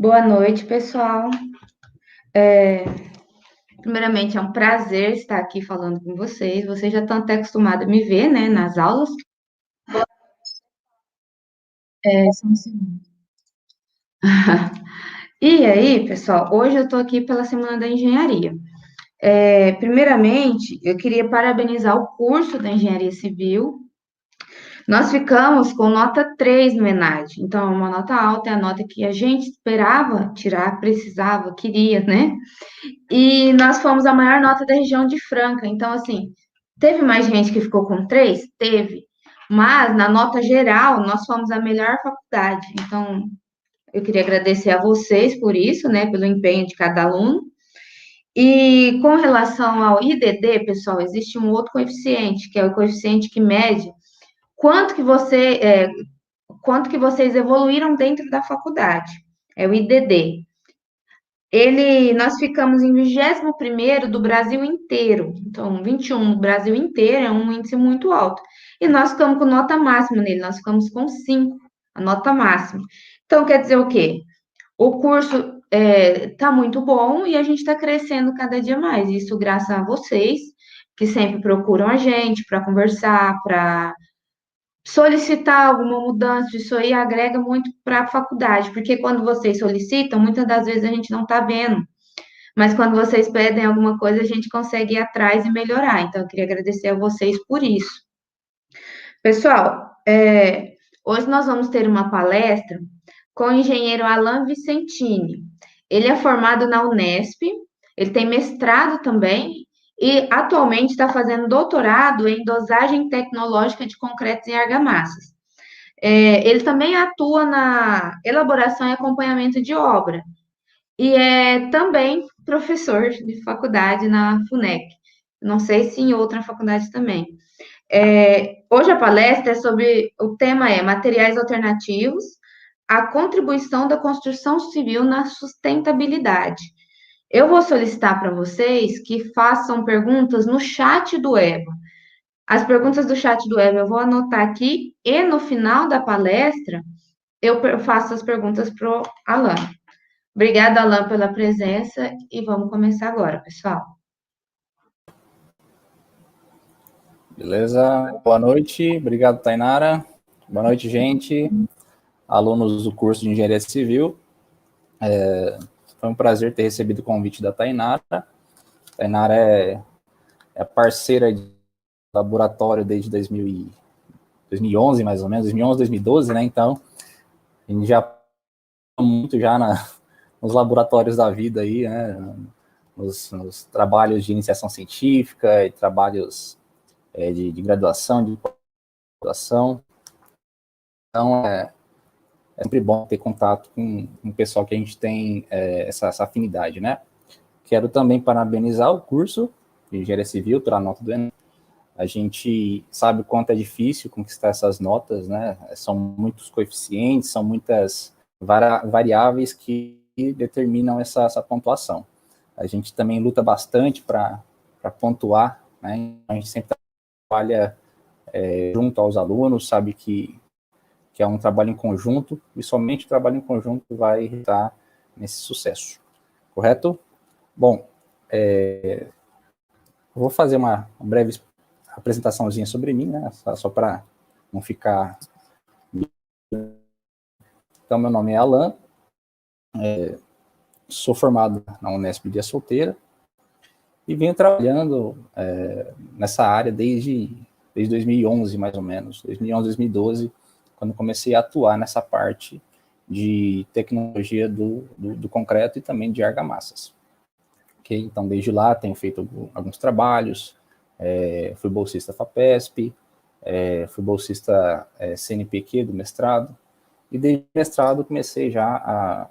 Boa noite, pessoal. É, Primeiramente, é um prazer estar aqui falando com vocês. Vocês já estão até acostumados a me ver, né, nas aulas. Só um segundo. E aí, pessoal, hoje eu estou aqui pela Semana da Engenharia. Primeiramente, eu queria parabenizar o curso da Engenharia Civil. Nós ficamos com nota 3 no ENAD, então é uma nota alta, é a nota que a gente esperava tirar, precisava, queria, né? E nós fomos a maior nota da região de Franca. Então, assim, teve mais gente que ficou com 3? Teve. Mas, na nota geral, nós fomos a melhor faculdade. Então, eu queria agradecer a vocês por isso, né? Pelo empenho de cada aluno. E com relação ao IDD, pessoal, existe um outro coeficiente, que é o coeficiente que mede quanto que quanto que vocês evoluíram dentro da faculdade. É o IDD. Nós ficamos em 21º do Brasil inteiro. Então, 21 no Brasil inteiro é um índice muito alto. E nós ficamos com nota máxima nele, nós ficamos com 5, a nota máxima. Então, quer dizer o quê? O curso está muito bom e a gente está crescendo cada dia mais. Isso graças a vocês, que sempre procuram a gente para conversar, para solicitar alguma mudança. Isso aí agrega muito para a faculdade, porque quando vocês solicitam, muitas das vezes a gente não está vendo. Mas quando vocês pedem alguma coisa, a gente consegue ir atrás e melhorar. Então, eu queria agradecer a vocês por isso. Pessoal, hoje nós vamos ter uma palestra com o engenheiro Alan Vicentini. Ele é formado na Unesp, ele tem mestrado também e atualmente está fazendo doutorado em dosagem tecnológica de concretos e argamassas. Ele também atua na elaboração e acompanhamento de obra. E é também professor de faculdade na FUNEC. Não sei se em outra faculdade também. Hoje a palestra é sobre, o tema é materiais alternativos, a contribuição da construção civil na sustentabilidade. Eu vou solicitar para vocês que façam perguntas no chat do EVA. As perguntas do chat do EVA eu vou anotar aqui e no final da palestra eu faço as perguntas para o Alan. Obrigada, Alan, pela presença e vamos começar agora, pessoal. Beleza? Boa noite, obrigado, Tainara. Boa noite, gente, alunos do curso de Engenharia Civil. Foi um prazer ter recebido o convite da Tainara. Tainara é parceira de laboratório desde 2011, mais ou menos, 2011, 2012, né? Então, a gente já muito já nos laboratórios da vida aí, né? Nos trabalhos de iniciação científica e trabalhos de graduação, de pós-graduação. Então, é sempre bom ter contato com o pessoal que a gente tem essa afinidade, né? Quero também parabenizar o curso de Engenharia Civil pela nota do Enem. A gente sabe o quanto é difícil conquistar essas notas, né? São muitos coeficientes, são muitas variáveis que determinam essa pontuação. A gente também luta bastante para pontuar, né? A gente sempre trabalha junto aos alunos, sabe que é um trabalho em conjunto, e somente o trabalho em conjunto vai resultar nesse sucesso. Correto? Bom, eu vou fazer uma breve apresentaçãozinha sobre mim, né? Só para não ficar... Então, meu nome é Alan, sou formado na Unesp de Solteira, e venho trabalhando nessa área desde 2011, mais ou menos, 2011, 2012, quando comecei a atuar nessa parte de tecnologia do concreto e também de argamassas. Okay? Então, desde lá, tenho feito alguns trabalhos, fui bolsista FAPESP, fui bolsista CNPq do mestrado, e desde o mestrado comecei já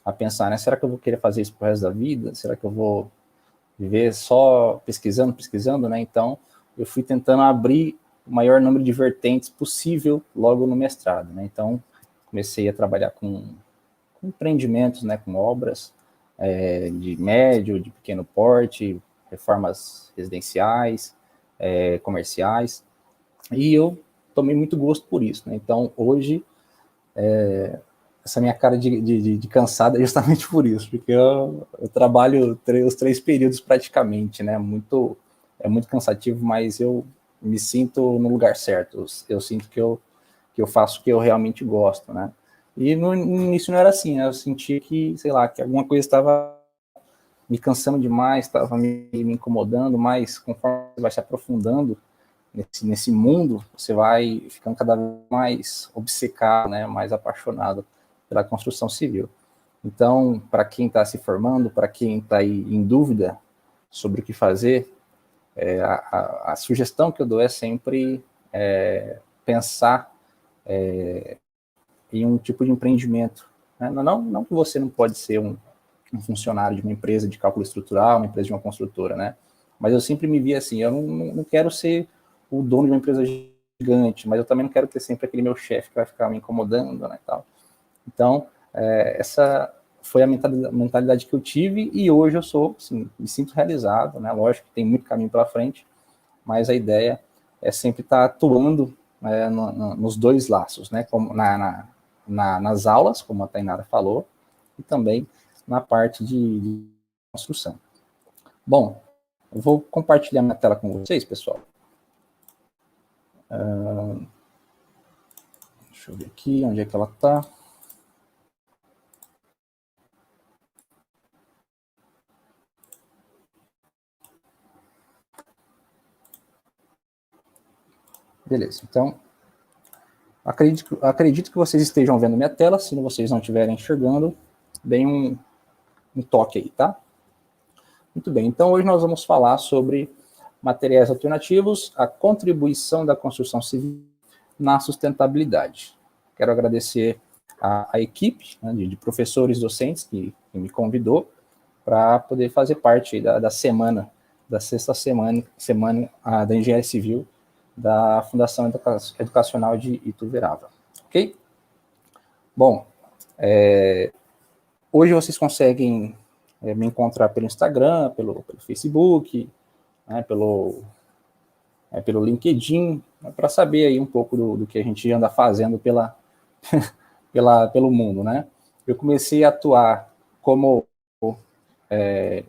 a pensar, né, será que eu vou querer fazer isso pro resto da vida? Será que eu vou viver só pesquisando, né? Então, eu fui tentando abrir o maior número de vertentes possível logo no mestrado, né? Então, comecei a trabalhar com empreendimentos, né, com obras de médio, de pequeno porte, reformas residenciais, comerciais, e eu tomei muito gosto por isso, né? Então, hoje, essa minha cara de cansada é justamente por isso, porque eu trabalho os 3 períodos praticamente, né? É muito cansativo, mas eu me sinto no lugar certo. Eu sinto que eu faço o que eu realmente gosto, né? E no início não era assim, né? Eu senti que, sei lá, que alguma coisa estava me cansando demais, estava me incomodando, mas conforme você vai se aprofundando nesse mundo, você vai ficando cada vez mais obcecado, né? Mais apaixonado pela construção civil. Então, para quem está se formando, para quem está aí em dúvida sobre o que fazer, a sugestão que eu dou é sempre pensar em um tipo de empreendimento. Né? Não que você não pode ser um funcionário de uma empresa de cálculo estrutural, uma empresa de uma construtora, né? Mas eu sempre me vi assim, eu não quero ser o dono de uma empresa gigante, mas eu também não quero ter sempre aquele meu chefe que vai ficar me incomodando, né, tal. Então, essa foi a mentalidade que eu tive e hoje eu sou, assim, me sinto realizado, né? Lógico que tem muito caminho pela frente, mas a ideia é sempre estar atuando nos 2 laços, né? Como nas aulas, como a Tainara falou, e também na parte de construção. Bom, eu vou compartilhar minha tela com vocês, pessoal. Deixa eu ver aqui, onde é que ela está. Beleza, então, acredito que vocês estejam vendo minha tela. Se vocês não estiverem enxergando, deem um toque aí, tá? Muito bem, então hoje nós vamos falar sobre materiais alternativos, a contribuição da construção civil na sustentabilidade. Quero agradecer a equipe, né, de professores docentes que me convidou para poder fazer parte da semana, da 6ª semana da Engenharia Civil da Fundação Educacional de Ituverava. Ok? Bom, hoje vocês conseguem me encontrar pelo Instagram, pelo Facebook, né, pelo LinkedIn, né, para saber aí um pouco do que a gente anda fazendo pelo mundo, né? Eu comecei a atuar como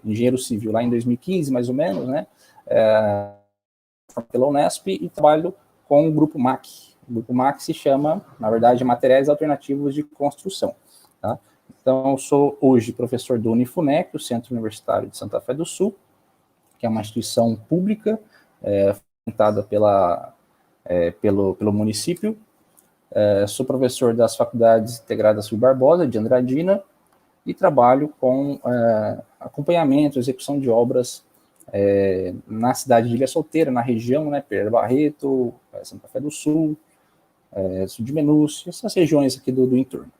engenheiro civil lá em 2015, mais ou menos, né? Pela Unesp e trabalho com o Grupo MAC. O Grupo MAC se chama, na verdade, Materiais Alternativos de Construção. Tá? Então, eu sou hoje professor do Unifunec, o Centro Universitário de Santa Fé do Sul, que é uma instituição pública, fundada pelo município. Sou professor das Faculdades Integradas Rui Barbosa, de Andradina, e trabalho com acompanhamento, execução de obras na cidade de Ilha Solteira, na região, né, Pereira Barreto, Santa Fé do Sul, Sul de Menúcio, essas regiões aqui do entorno.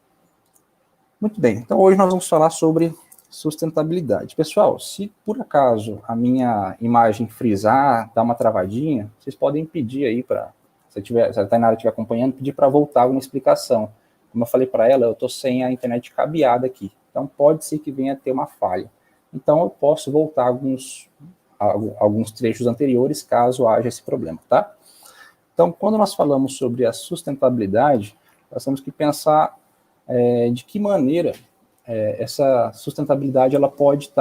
Muito bem, então hoje nós vamos falar sobre sustentabilidade. Pessoal, se por acaso a minha imagem frisar, dar uma travadinha, vocês podem pedir aí para, se a Tainara estiver acompanhando, pedir para voltar alguma explicação. Como eu falei para ela, eu estou sem a internet cabeada aqui, então pode ser que venha a ter uma falha. Então eu posso voltar alguns trechos anteriores, caso haja esse problema, tá? Então, quando nós falamos sobre a sustentabilidade, nós temos que pensar de que maneira essa sustentabilidade ela pode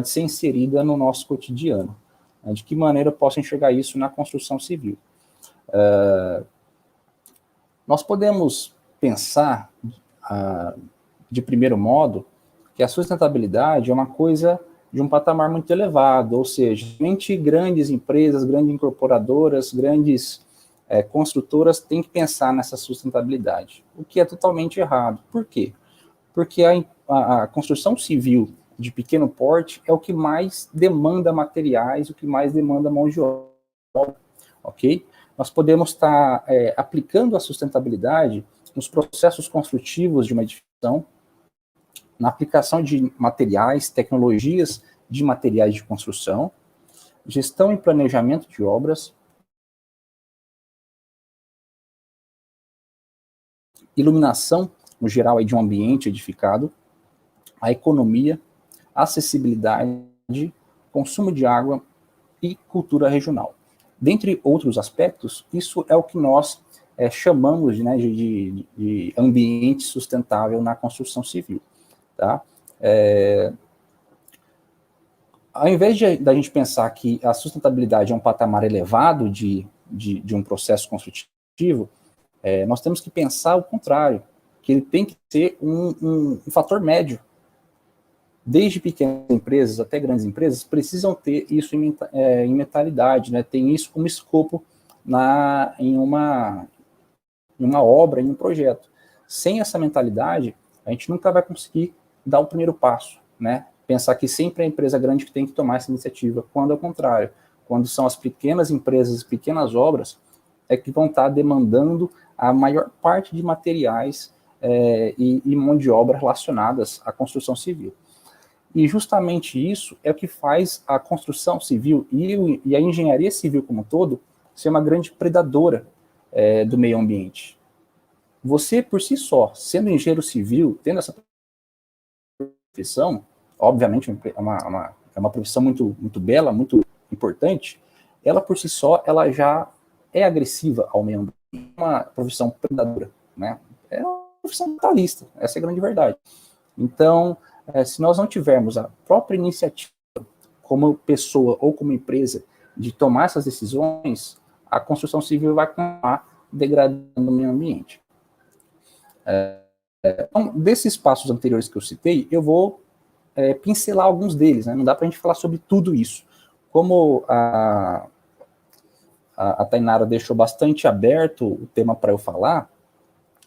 ser inserida no nosso cotidiano. Né? De que maneira eu posso enxergar isso na construção civil? Nós podemos pensar, de primeiro modo, que a sustentabilidade é uma coisa de um patamar muito elevado, ou seja, somente grandes empresas, grandes incorporadoras, grandes construtoras têm que pensar nessa sustentabilidade, o que é totalmente errado. Por quê? Porque a construção civil de pequeno porte é o que mais demanda materiais, o que mais demanda mão de obra, ok? Nós podemos estar aplicando a sustentabilidade nos processos construtivos de uma edificação, na aplicação de materiais, tecnologias de materiais de construção, gestão e planejamento de obras, iluminação, no geral, de um ambiente edificado, a economia, acessibilidade, consumo de água e cultura regional. Dentre outros aspectos, isso é o que nós chamamos, né, de ambiente sustentável na construção civil, tá? Ao invés da gente pensar que a sustentabilidade é um patamar elevado de um processo construtivo, nós temos que pensar o contrário, que ele tem que ser um fator médio. Desde pequenas empresas até grandes empresas precisam ter isso em mentalidade, né? Tem isso como escopo em uma obra, em um projeto. Sem essa mentalidade, a gente nunca vai conseguir dar o primeiro passo, né? Pensar que sempre é a empresa grande que tem que tomar essa iniciativa, quando é o contrário. Quando são as pequenas empresas, pequenas obras, que vão estar demandando a maior parte de materiais e mão de obra relacionadas à construção civil. E justamente isso é o que faz a construção civil e a engenharia civil como um todo ser uma grande predadora do meio ambiente. Você, por si só, sendo engenheiro civil, tendo essa profissão, obviamente é uma profissão muito, muito bela, muito importante, ela por si só, ela já é agressiva ao meio ambiente, é uma profissão predadora, né? É uma profissão vitalista, essa é a grande verdade. Então, se nós não tivermos a própria iniciativa, como pessoa ou como empresa, de tomar essas decisões, a construção civil vai continuar degradando o meio ambiente. Então, desses passos anteriores que eu citei, eu vou pincelar alguns deles, né? Não dá para a gente falar sobre tudo isso. Como a Tainara deixou bastante aberto o tema para eu falar,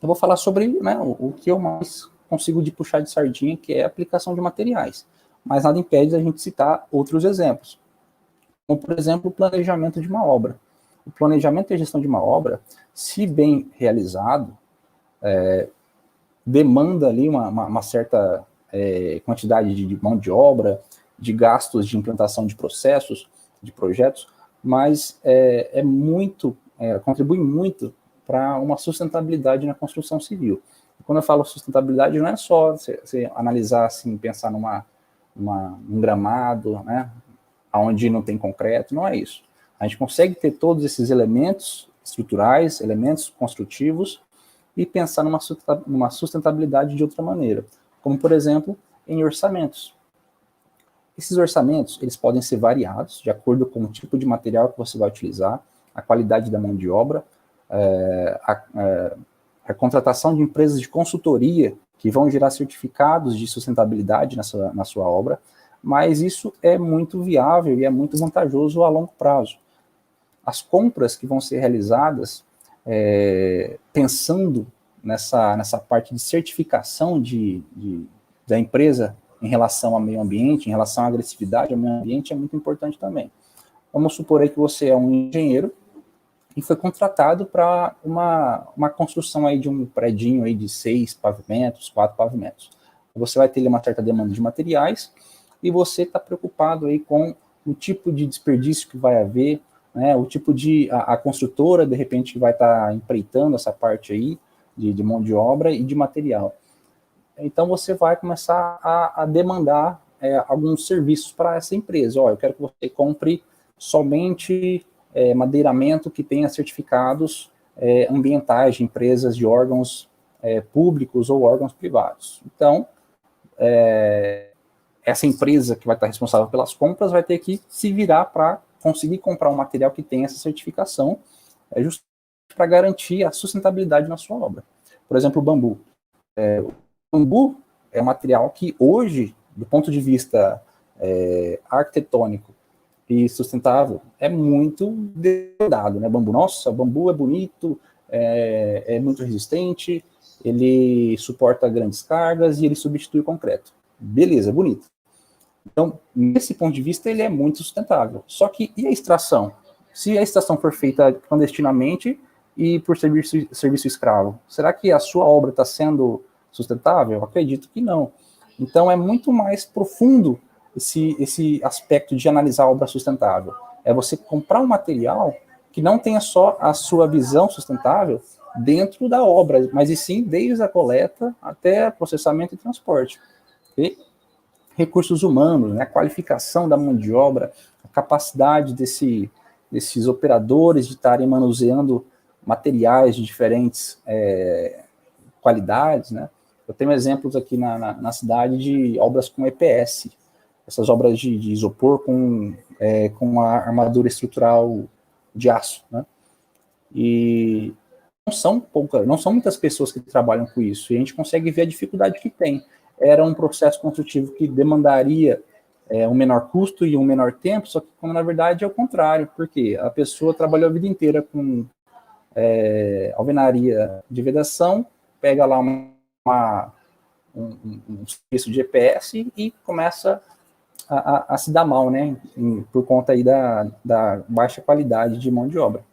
eu vou falar sobre, né, o que eu mais consigo de puxar de sardinha, que é a aplicação de materiais. Mas nada impede a gente citar outros exemplos. Como, por exemplo, o planejamento de uma obra. O planejamento e a gestão de uma obra, se bem realizado, demanda ali uma certa quantidade de mão de obra, de gastos de implantação de processos, de projetos, mas contribui muito para uma sustentabilidade na construção civil. Quando eu falo sustentabilidade, não é só você analisar, assim, pensar num gramado, né, onde não tem concreto, não é isso. A gente consegue ter todos esses elementos estruturais, elementos construtivos, e pensar numa sustentabilidade de outra maneira, como, por exemplo, em orçamentos. Esses orçamentos, eles podem ser variados, de acordo com o tipo de material que você vai utilizar, a qualidade da mão de obra, a contratação de empresas de consultoria que vão gerar certificados de sustentabilidade na sua obra, mas isso é muito viável e é muito vantajoso a longo prazo. As compras que vão ser realizadas pensando nessa parte de certificação da empresa em relação ao meio ambiente, em relação à agressividade ao meio ambiente, é muito importante também. Vamos supor aí que você é um engenheiro e foi contratado para uma construção aí de um predinho aí de 6 pavimentos, 4 pavimentos. Você vai ter uma certa demanda de materiais e você está preocupado aí com o tipo de desperdício que vai haver, né, o tipo a construtora, de repente, vai estar empreitando essa parte aí de mão de obra e de material. Então, você vai começar a demandar alguns serviços para essa empresa. Eu quero que você compre somente madeiramento que tenha certificados ambientais de empresas, de órgãos públicos ou órgãos privados. Então, essa empresa que vai estar responsável pelas compras vai ter que se virar para conseguir comprar um material que tenha essa certificação, justamente para garantir a sustentabilidade na sua obra. Por exemplo, o bambu. O bambu é um material que hoje, do ponto de vista arquitetônico e sustentável, é muito demandado, né? Bambu, nossa, o bambu é bonito, é muito resistente, ele suporta grandes cargas e ele substitui o concreto. Beleza, bonito. Então, nesse ponto de vista, ele é muito sustentável. Só que, e a extração? Se a extração for feita clandestinamente e por serviço escravo, será que a sua obra está sendo sustentável? Eu acredito que não. Então, é muito mais profundo esse aspecto de analisar a obra sustentável. É você comprar um material que não tenha só a sua visão sustentável dentro da obra, mas e sim desde a coleta até processamento e transporte. E recursos humanos, né, a qualificação da mão de obra, a capacidade desses operadores de estarem manuseando materiais de diferentes qualidades, né? Eu tenho exemplos aqui na cidade de obras com EPS, essas obras de isopor com a armadura estrutural de aço, né? E não são muitas pessoas que trabalham com isso, e a gente consegue ver a dificuldade que tem. Era um processo construtivo que demandaria um menor custo e um menor tempo, só que na verdade é o contrário, porque a pessoa trabalhou a vida inteira com alvenaria de vedação, pega lá um serviço de EPS e começa a se dar mal, né, por conta aí da baixa qualidade de mão de obra.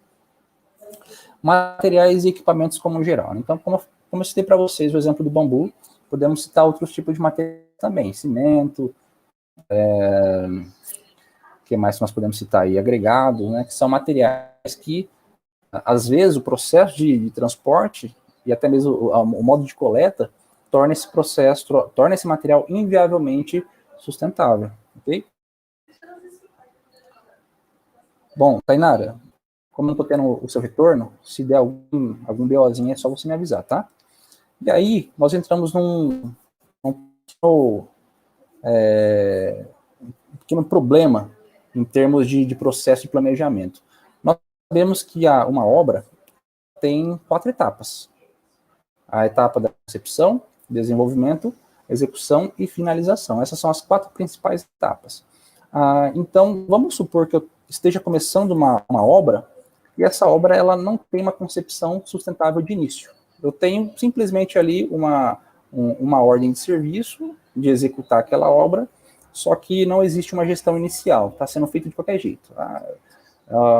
Materiais e equipamentos como geral. Então, como eu citei para vocês o exemplo do bambu, podemos citar outros tipos de materiais também, cimento, que mais nós podemos citar aí? Agregados, né, que são materiais que, às vezes, o processo de transporte e até mesmo o modo de coleta torna esse material inviavelmente sustentável, ok? Bom, Tainara, como eu estou tendo o seu retorno, se der algum BOzinho, é só você me avisar, tá? E aí, nós entramos num pequeno problema em termos de processo de planejamento. Nós sabemos que uma obra tem 4 etapas. A etapa da concepção, desenvolvimento, execução e finalização. Essas são as 4 principais etapas. Então, vamos supor que eu esteja começando uma obra e essa obra ela não tem uma concepção sustentável de início. Eu tenho simplesmente ali uma ordem de serviço de executar aquela obra, só que não existe uma gestão inicial, está sendo feito de qualquer jeito.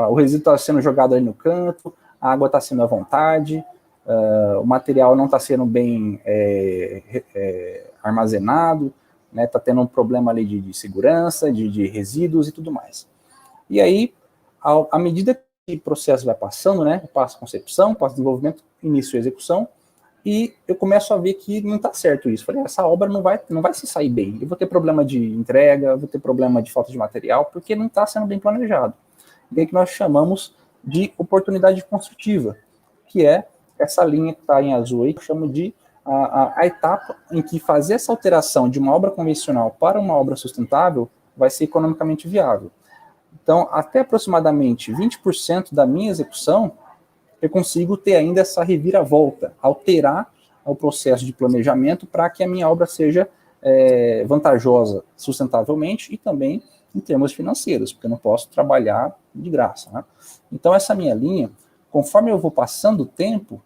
O resíduo está sendo jogado ali no canto, a água está sendo à vontade, o material não está sendo bem armazenado, né, está tendo um problema ali de segurança, de resíduos e tudo mais. E aí, à medida que o processo vai passando, né, passa a concepção, passa desenvolvimento, início e execução, e eu começo a ver que não está certo isso. Falei, essa obra não vai se sair bem. Eu vou ter problema de entrega, vou ter problema de falta de material, porque não está sendo bem planejado. E aí que nós chamamos de oportunidade construtiva, que é essa linha que está em azul aí, que eu chamo de a etapa em que fazer essa alteração de uma obra convencional para uma obra sustentável vai ser economicamente viável. Então, até aproximadamente 20% da minha execução, eu consigo ter ainda essa reviravolta, alterar o processo de planejamento para que a minha obra seja vantajosa sustentavelmente e também em termos financeiros, porque eu não posso trabalhar de graça, né? Então, essa minha linha, conforme eu vou passando o tempo,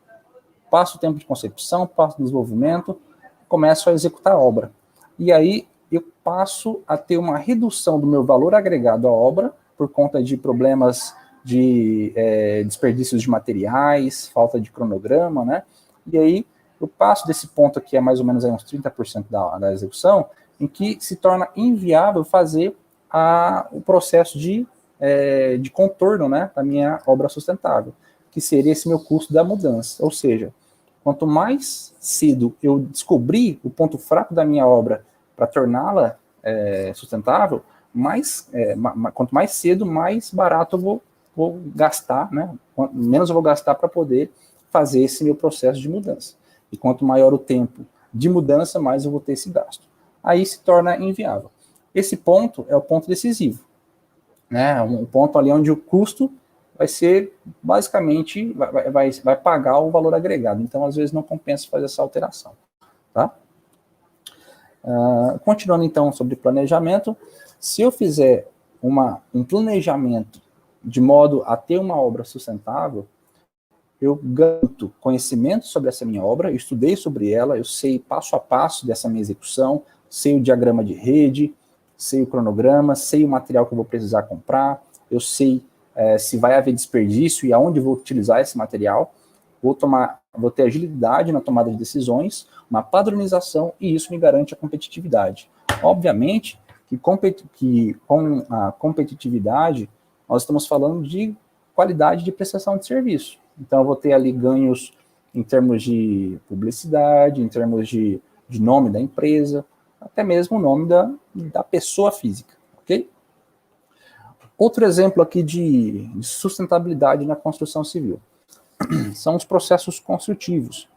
passo o tempo de concepção, passo o desenvolvimento, começo a executar a obra. E aí eu passo a ter uma redução do meu valor agregado à obra, por conta de problemas de desperdícios de materiais, falta de cronograma, né? E aí eu passo desse ponto aqui, mais ou menos aí uns 30% da execução, em que se torna inviável fazer o processo de contorno, né, da minha obra sustentável, que seria esse meu custo da mudança. Ou seja, quanto mais cedo eu descobrir o ponto fraco da minha obra para torná-la sustentável, quanto mais cedo, mais barato eu vou gastar, né? Menos eu vou gastar para poder fazer esse meu processo de mudança. E quanto maior o tempo de mudança, mais eu vou ter esse gasto. Aí se torna inviável. Esse ponto é o ponto decisivo, né? Um ponto ali onde o custo vai ser, basicamente, vai pagar o valor agregado. Então, às vezes, não compensa fazer essa alteração. Tá? Continuando, então, sobre planejamento, se eu fizer um planejamento de modo a ter uma obra sustentável, eu ganho conhecimento sobre essa minha obra, eu estudei sobre ela, eu sei passo a passo dessa minha execução, sei o diagrama de rede, sei o cronograma, sei o material que eu vou precisar comprar, eu sei se vai haver desperdício e aonde eu vou utilizar esse material, vou ter agilidade na tomada de decisões, uma padronização, e isso me garante a competitividade. Obviamente que com a competitividade, nós estamos falando de qualidade de prestação de serviço. Então, eu vou ter ali ganhos em termos de publicidade, em termos de nome da empresa, até mesmo o nome da pessoa física, ok? Outro exemplo aqui de sustentabilidade na construção civil. são os processos construtivos.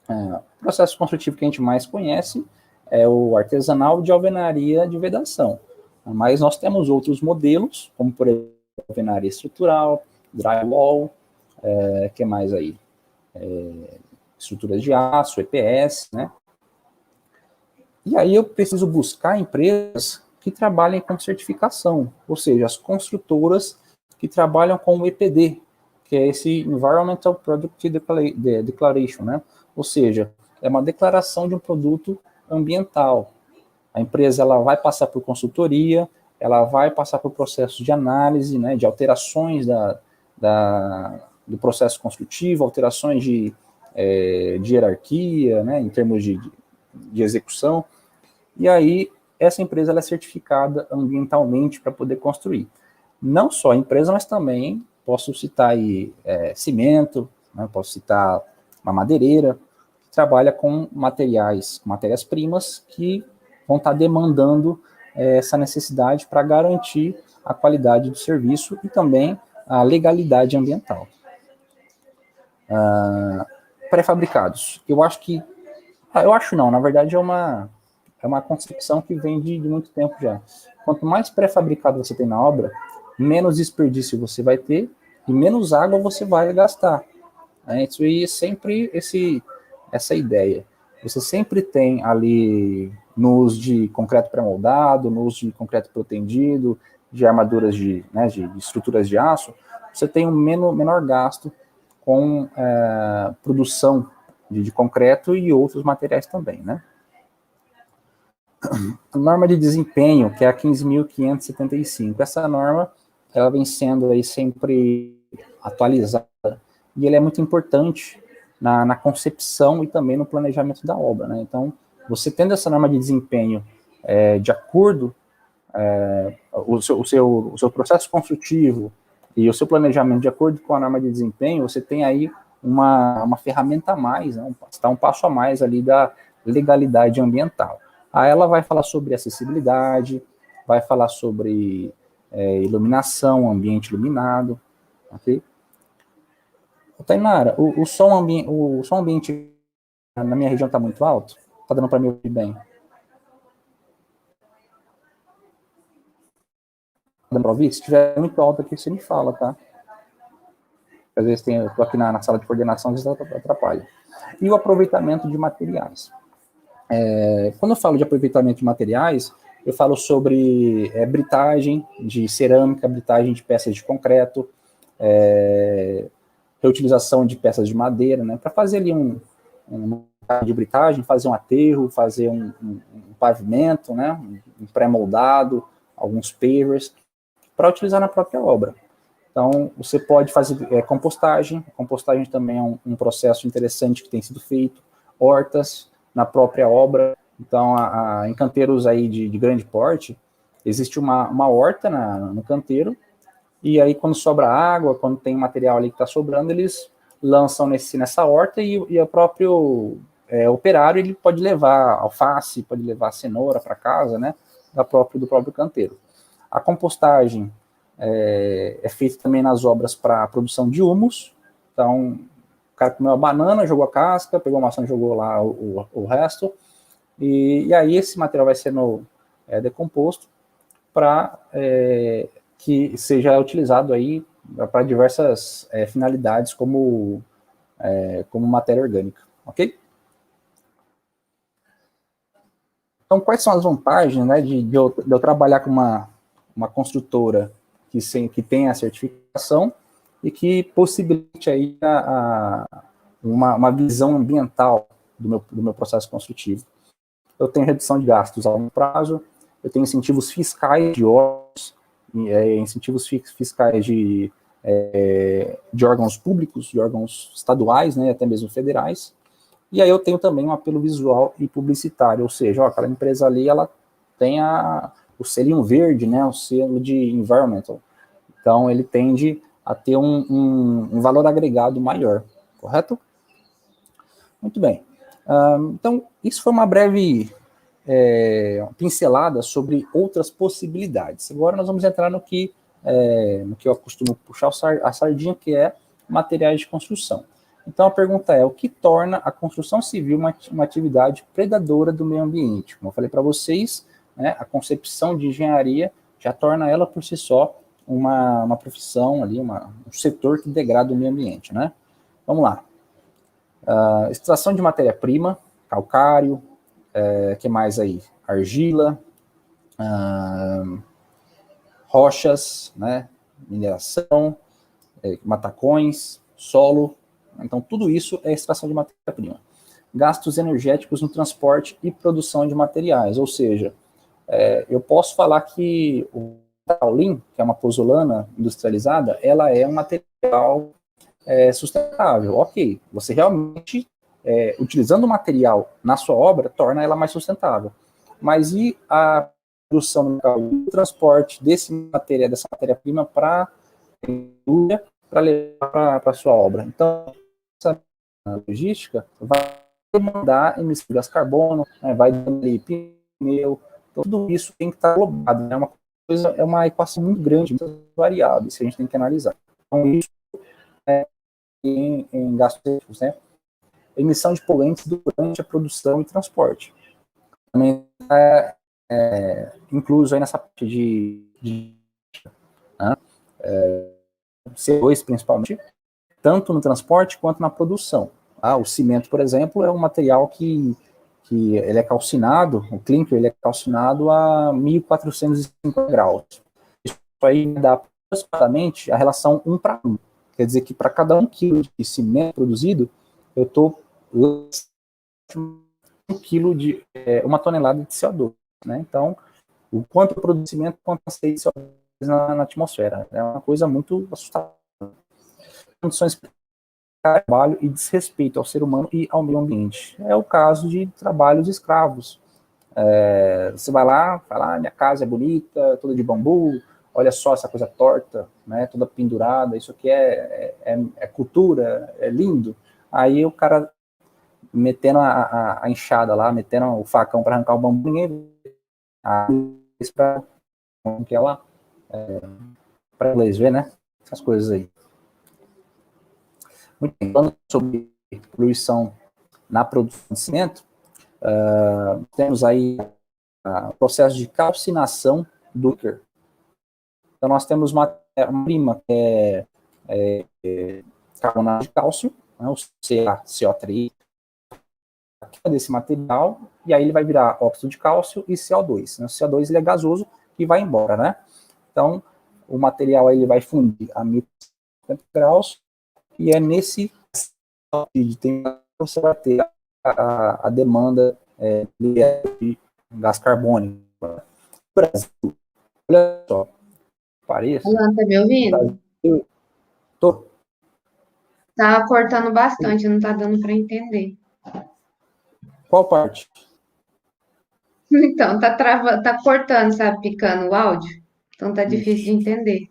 O processo construtivo que a gente mais conhece é o artesanal de alvenaria de vedação. Mas nós temos outros modelos, como, por exemplo, alvenaria estrutural, drywall, que mais aí? Estruturas de aço, EPS, né? E aí eu preciso buscar empresas que trabalhem com certificação, ou seja, as construtoras que trabalham com o EPD, que é esse Environmental Product Declaration, né? Ou seja, é uma declaração de um produto ambiental. A empresa ela vai passar por consultoria, ela vai passar por processos de análise, né, de alterações do processo construtivo, alterações de hierarquia, né, em termos de execução, e aí essa empresa ela é certificada ambientalmente para poder construir. Não só a empresa, mas também posso citar aí cimento, né, posso citar uma madeireira, que trabalha com matérias-primas que vão estar demandando essa necessidade para garantir a qualidade do serviço e também a legalidade ambiental. Pré-fabricados. Eu acho que... eu acho não, na verdade é uma concepção que vem de muito tempo já. Quanto mais pré-fabricado você tem na obra, menos desperdício você vai ter e menos água você vai gastar. Isso aí é sempre essa ideia. Você sempre tem ali, no uso de concreto pré-moldado, no uso de concreto protendido, de armaduras de estruturas de aço, você tem um menor gasto com produção de concreto e outros materiais também, né? A norma de desempenho, que é a 15.575, essa norma, ela vem sendo aí sempre atualizada, e ela é muito importante na concepção e também no planejamento da obra, né? Então, você tendo essa norma de desempenho de acordo, o seu processo construtivo e o seu planejamento de acordo com a norma de desempenho, você tem aí uma ferramenta a mais, né? Está um passo a mais ali da legalidade ambiental. Aí ela vai falar sobre acessibilidade, vai falar sobre iluminação, ambiente iluminado, ok? Tainara, o som ambiente na minha região está muito alto? Está dando para me ouvir bem? Está dando para ouvir? Se estiver muito alto aqui, você me fala, tá? Às vezes eu estou aqui na sala de coordenação, às vezes atrapalha. E o aproveitamento de materiais. Quando eu falo de aproveitamento de materiais, eu falo sobre britagem de cerâmica, britagem de peças de concreto, reutilização de peças de madeira, né, para fazer ali um de britagem, fazer um aterro, fazer um pavimento, né, um pré-moldado, alguns pavers, para utilizar na própria obra. Então, você pode fazer compostagem. Compostagem também é um processo interessante que tem sido feito. Hortas na própria obra. Então, em canteiros aí de grande porte, existe uma horta no canteiro, e aí quando sobra água, quando tem material ali que está sobrando, eles lançam nessa horta, e o próprio operário ele pode levar alface, pode levar cenoura para casa, né, do próprio canteiro. A compostagem é feita também nas obras para a produção de humus. Então, o cara comeu a banana, jogou a casca, pegou a maçã e jogou lá o resto, e aí esse material vai sendo decomposto para que seja utilizado aí para diversas finalidades como matéria orgânica, ok? Então, quais são as vantagens, né, de eu trabalhar com uma construtora que tem a certificação e que possibilite aí uma visão ambiental do meu processo construtivo? Eu tenho redução de gastos a longo prazo, eu tenho incentivos fiscais de órgãos, incentivos fiscais de órgãos públicos, de órgãos estaduais, né, até mesmo federais. E aí eu tenho também um apelo visual e publicitário, ou seja, aquela empresa ali, ela tem o selinho verde, né, o selo de environmental. Então, ele tende a ter um valor agregado maior, correto? Muito bem. Então, isso foi uma breve pincelada sobre outras possibilidades. Agora nós vamos entrar no que eu costumo puxar a sardinha, que é materiais de construção. Então, a pergunta é, o que torna a construção civil uma atividade predadora do meio ambiente? Como eu falei para vocês, né, a concepção de engenharia já torna ela, por si só, uma profissão, ali, um setor que degrada o meio ambiente. Né? Vamos lá. Extração de matéria-prima, calcário, que mais aí? Argila, rochas, né, mineração, matacões, solo. Então, tudo isso é extração de matéria-prima. Gastos energéticos no transporte e produção de materiais, ou seja, eu posso falar que o kaolin, que é uma pozolana industrializada, ela é um material sustentável. Ok, você realmente, utilizando o material na sua obra, torna ela mais sustentável. Mas e a produção do kaolin, o transporte dessa matéria-prima para a indústria, para levar para a sua obra? Então, essa logística vai demandar emissão de gás carbono, né, vai demandar pneu, então, tudo isso tem que estar globado, né? É uma equação muito grande, muitas variáveis que a gente tem que analisar. Então, isso em gastos, né? Emissão de poluentes durante a produção e transporte. Também incluso aí nessa parte né? CO2 principalmente, tanto no transporte quanto na produção. O cimento, por exemplo, é um material que ele é calcinado, o clinker ele é calcinado a 1450 graus. Isso aí dá aproximadamente a relação 1:1. Quer dizer que para cada 1 quilo de cimento produzido, eu estou uma tonelada de CO2. Né? Então, o quanto eu produzo cimento, quanto eu sei de CO2 na atmosfera. É uma coisa muito assustadora. Condições de trabalho e desrespeito ao ser humano e ao meio ambiente. É o caso de trabalhos escravos. Você vai lá, fala, minha casa é bonita, toda de bambu, olha só essa coisa torta, né, toda pendurada, isso aqui é cultura, é lindo. Aí o cara metendo a enxada lá, metendo o facão para arrancar o bambu, ninguém vê. Isso para que ela para inglês ver, né? Essas coisas aí. Muito bem, falando sobre poluição na produção de cimento, temos aí o processo de calcinação do clinker. Então, nós temos uma prima que é carbonato de cálcio, né, o CaCO3, desse material, e aí ele vai virar óxido de cálcio e CO2. Né? O CO2 ele é gasoso e vai embora, né? Então, o material aí, ele vai fundir a 1050 graus, e é nesse de temperatura você vai ter a demanda de gás carbônico. Brasil, olha só, pareça. Alan, tá me ouvindo? Tô. Tá cortando bastante, não tá dando para entender. Qual parte? Então, tá cortando, sabe, picando o áudio. Então tá difícil de entender.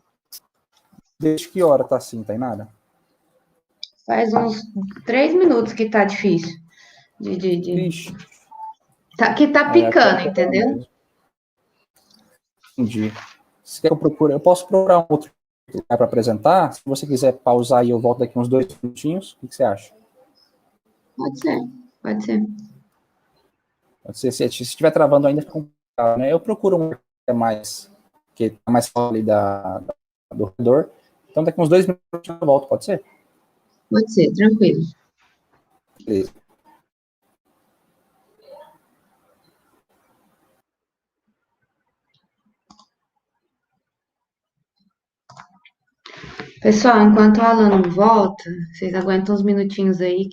Desde que hora tá assim, Tainara? Faz uns 3 minutos que tá difícil. Vixe. Que tá picando, entendeu? Entendi. Se quer que eu procure, eu posso procurar um outro lugar para apresentar. Se você quiser pausar e eu volto daqui uns 2 minutinhos, o que você acha? Pode ser, pode ser. Pode ser, se estiver travando ainda, fica complicado, né? Eu procuro um que é mais fora ali do redor. Então, daqui uns 2 minutos eu volto, pode ser? Pode ser, tranquilo. Beleza. Pessoal, enquanto o Alan não volta, vocês aguentam uns minutinhos aí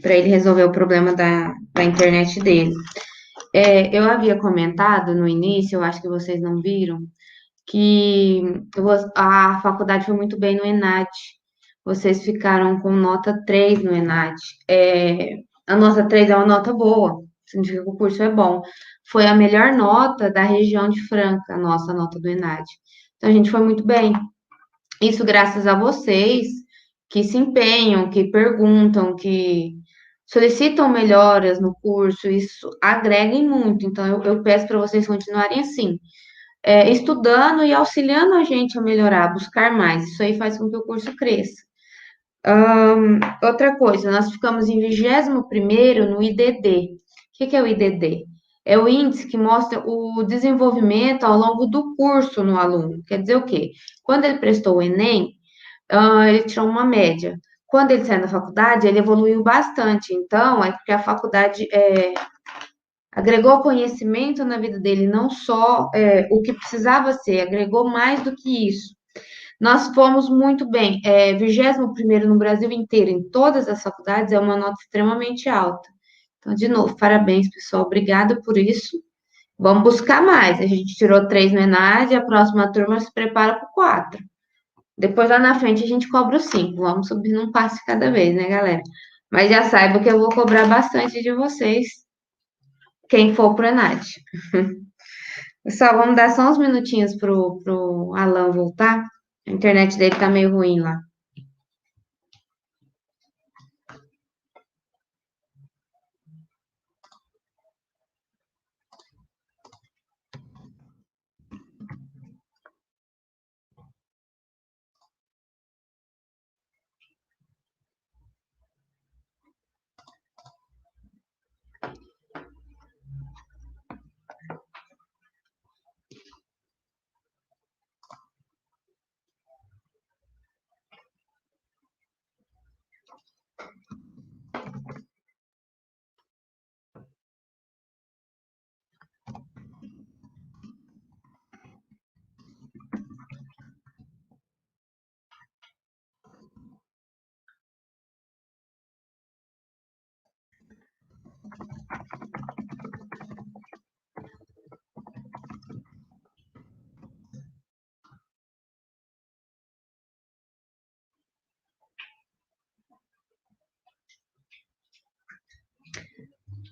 para ele resolver o problema da internet dele. Eu havia comentado no início, eu acho que vocês não viram, que a faculdade foi muito bem no ENAD. Vocês ficaram com nota 3 no ENAD. A nota 3 é uma nota boa, significa que o curso é bom. Foi a melhor nota da região de Franca, a nossa nota do ENAD. Então, a gente foi muito bem. Isso graças a vocês que se empenham, que perguntam, que solicitam melhoras no curso, isso agrega em muito. Então, eu peço para vocês continuarem assim, estudando e auxiliando a gente a melhorar, a buscar mais. Isso aí faz com que o curso cresça. Outra coisa, nós ficamos em 21º no IDD. O que é o IDD? É o índice que mostra o desenvolvimento ao longo do curso no aluno. Quer dizer o quê? Quando ele prestou o Enem, ele tirou uma média. Quando ele saiu da faculdade, ele evoluiu bastante. Então, é porque a faculdade agregou conhecimento na vida dele, não só o que precisava ser, agregou mais do que isso. Nós fomos muito bem. 21º no Brasil inteiro, em todas as faculdades, é uma nota extremamente alta. Então, de novo, parabéns, pessoal. Obrigada por isso. Vamos buscar mais. A gente tirou 3 no ENAD, a próxima turma se prepara para o 4. Depois, lá na frente, a gente cobra o 5. Vamos subir num passo cada vez, né, galera? Mas já saiba que eu vou cobrar bastante de vocês, quem for pro ENAD. Pessoal, vamos dar só uns minutinhos pro Alan voltar. A internet dele tá meio ruim lá.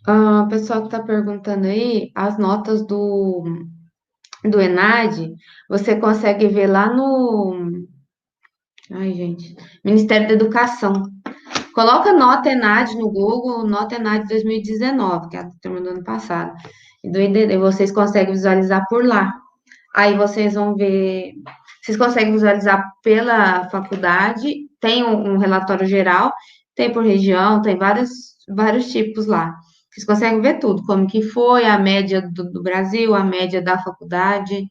O pessoal que está perguntando aí, as notas do ENAD, você consegue ver lá no. Ai, gente. Ministério da Educação. Coloca nota ENAD no Google, nota ENAD 2019, que é a turma do ano passado. E do IDD, vocês conseguem visualizar por lá. Aí vocês vão ver. Vocês conseguem visualizar pela faculdade, tem um relatório geral, tem por região, tem vários tipos lá. Vocês conseguem ver tudo, como que foi, a média do Brasil, a média da faculdade,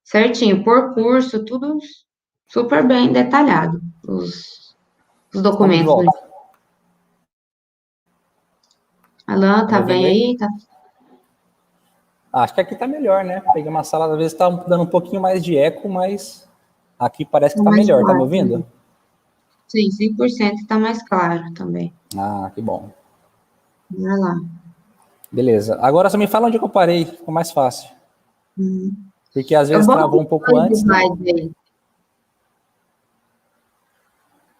certinho, por curso, tudo super bem detalhado, os Estamos de documentos. volta. Alan, Tá tá me ouvindo bem aí? aí? Tá... Acho que aqui tá melhor, né? Peguei uma sala, às vezes tá dando um pouquinho mais de eco, mas aqui parece que tá mais melhor. Tá me claro, né? ouvindo? Sim, 100% tá mais claro também. Ah, que bom. Vai lá. Beleza. Agora só me fala onde que eu parei, ficou mais fácil. Porque às Eu vezes vou travou um pouco antes, né? aí.